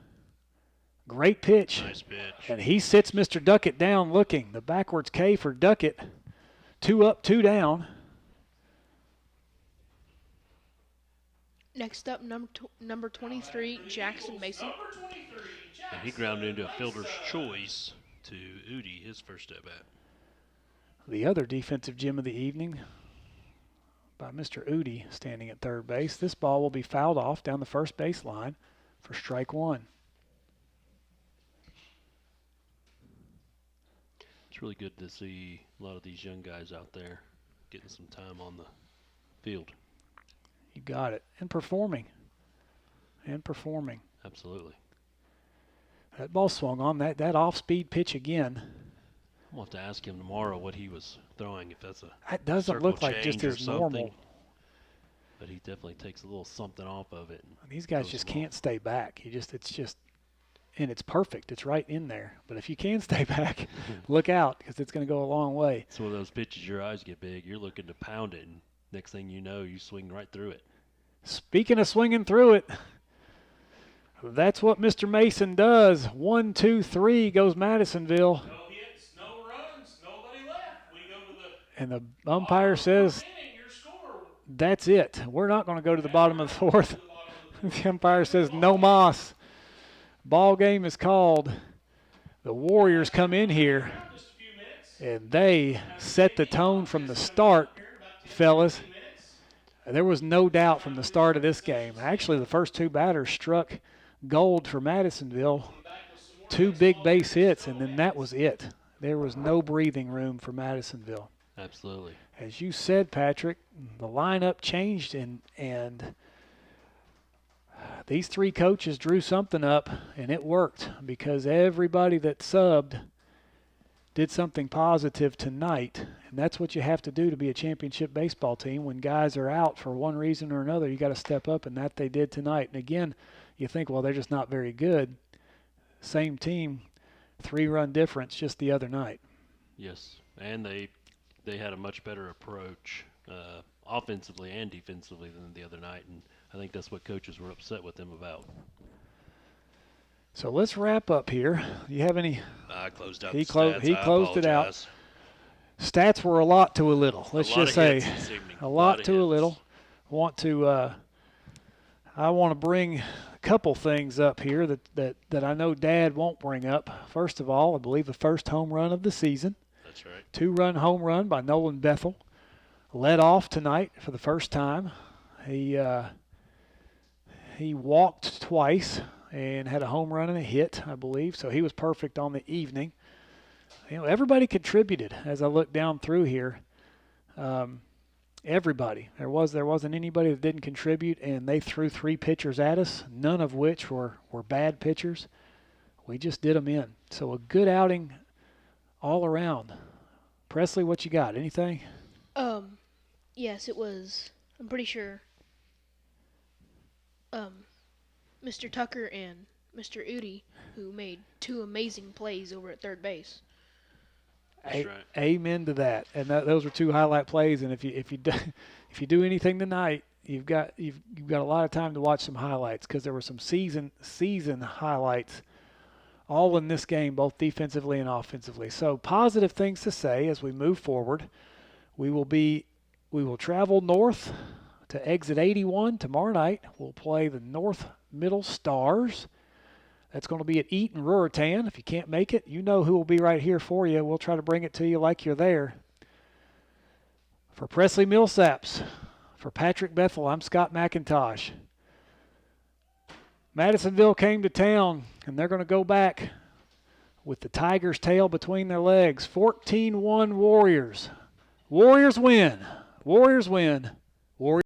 Great pitch. Nice pitch. And he sits Mr. Duckett down looking. The backwards K for Duckett. 2 up, 2 down. Next up, number 23, Jackson Mason. And he grounded into a fielder's choice to Udi, his first at bat. The other defensive gem of the evening by Mr. Udi standing at third base. This ball will be fouled off down the first base line for strike 1. It's really good to see a lot of these young guys out there getting some time on the field. You got it. And performing. Absolutely. That ball swung on that off-speed pitch again. I'll have to ask him tomorrow what he was throwing, if that's a that doesn't look like just his normal. But he definitely takes a little something off of it. These guys just can't stay back. It's and it's perfect. It's right in there. But if you can stay back, look out, because it's going to go a long way. It's one of those pitches your eyes get big. You're looking to pound it, and next thing you know, you swing right through it. Speaking of swinging through it, that's what Mr. Mason does. 1, 2, 3 goes Madisonville. No hits, no runs, nobody left. We go to the And the umpire says, inning, your score. that's it. We're not going to go to the bottom of the fourth. The umpire says, no mas. Ball game is called. The Warriors come in here, and they set the tone from the start, fellas. There was no doubt from the start of this game. Actually, the first 2 batters struck gold for Madisonville. 2 big base hits, and then that was it. There was no breathing room for Madisonville. Absolutely. As you said, Patrick, the lineup changed, and these 3 coaches drew something up, and it worked because everybody that subbed did something positive tonight, and that's what you have to do to be a championship baseball team. When guys are out for one reason or another, you got to step up, and that they did tonight. And again, you think, well, they're just not very good. Same team, 3-run difference just the other night. Yes, and they had a much better approach offensively and defensively than the other night, and I think that's what coaches were upset with them about. So let's wrap up here. Do you have any? I closed out He the stats. he I closed it out. apologize. Stats were a lot to a little. Let's just say a lot to a little. I want to bring a couple things up here that I know Dad won't bring up. First of all, I believe the first home run of the season. That's right. 2-run home run by Nolan Bethel. Led off tonight for the first time. He walked twice and had a home run and a hit, I believe. So he was perfect on the evening. You know, everybody contributed as I look down through here. Everybody. There wasn't anybody that didn't contribute, and they threw 3 pitchers at us, none of which were bad pitchers. We just did them in. So a good outing all around. Presley, what you got? Anything? Yes, it was. I'm pretty sure. Mr. Tucker and Mr. Udi, who made 2 amazing plays over at third base. That's right. Amen to that. And those were 2 highlight plays. And if you do anything tonight, you've got a lot of time to watch some highlights, because there were some season highlights all in this game, both defensively and offensively. So positive things to say as we move forward. We will travel north to exit 81 tomorrow night. We'll play the North Middle Stars. That's going to be at Eaton Ruritan. If you can't make it, you know who will be right here for you. We'll try to bring it to you like you're there. For Presley Millsaps, for Patrick Bethel, I'm Scott McIntosh. Madisonville came to town, and they're going to go back with the Tigers' tail between their legs. 14-1 Warriors. Warriors win. Warriors win. Warriors.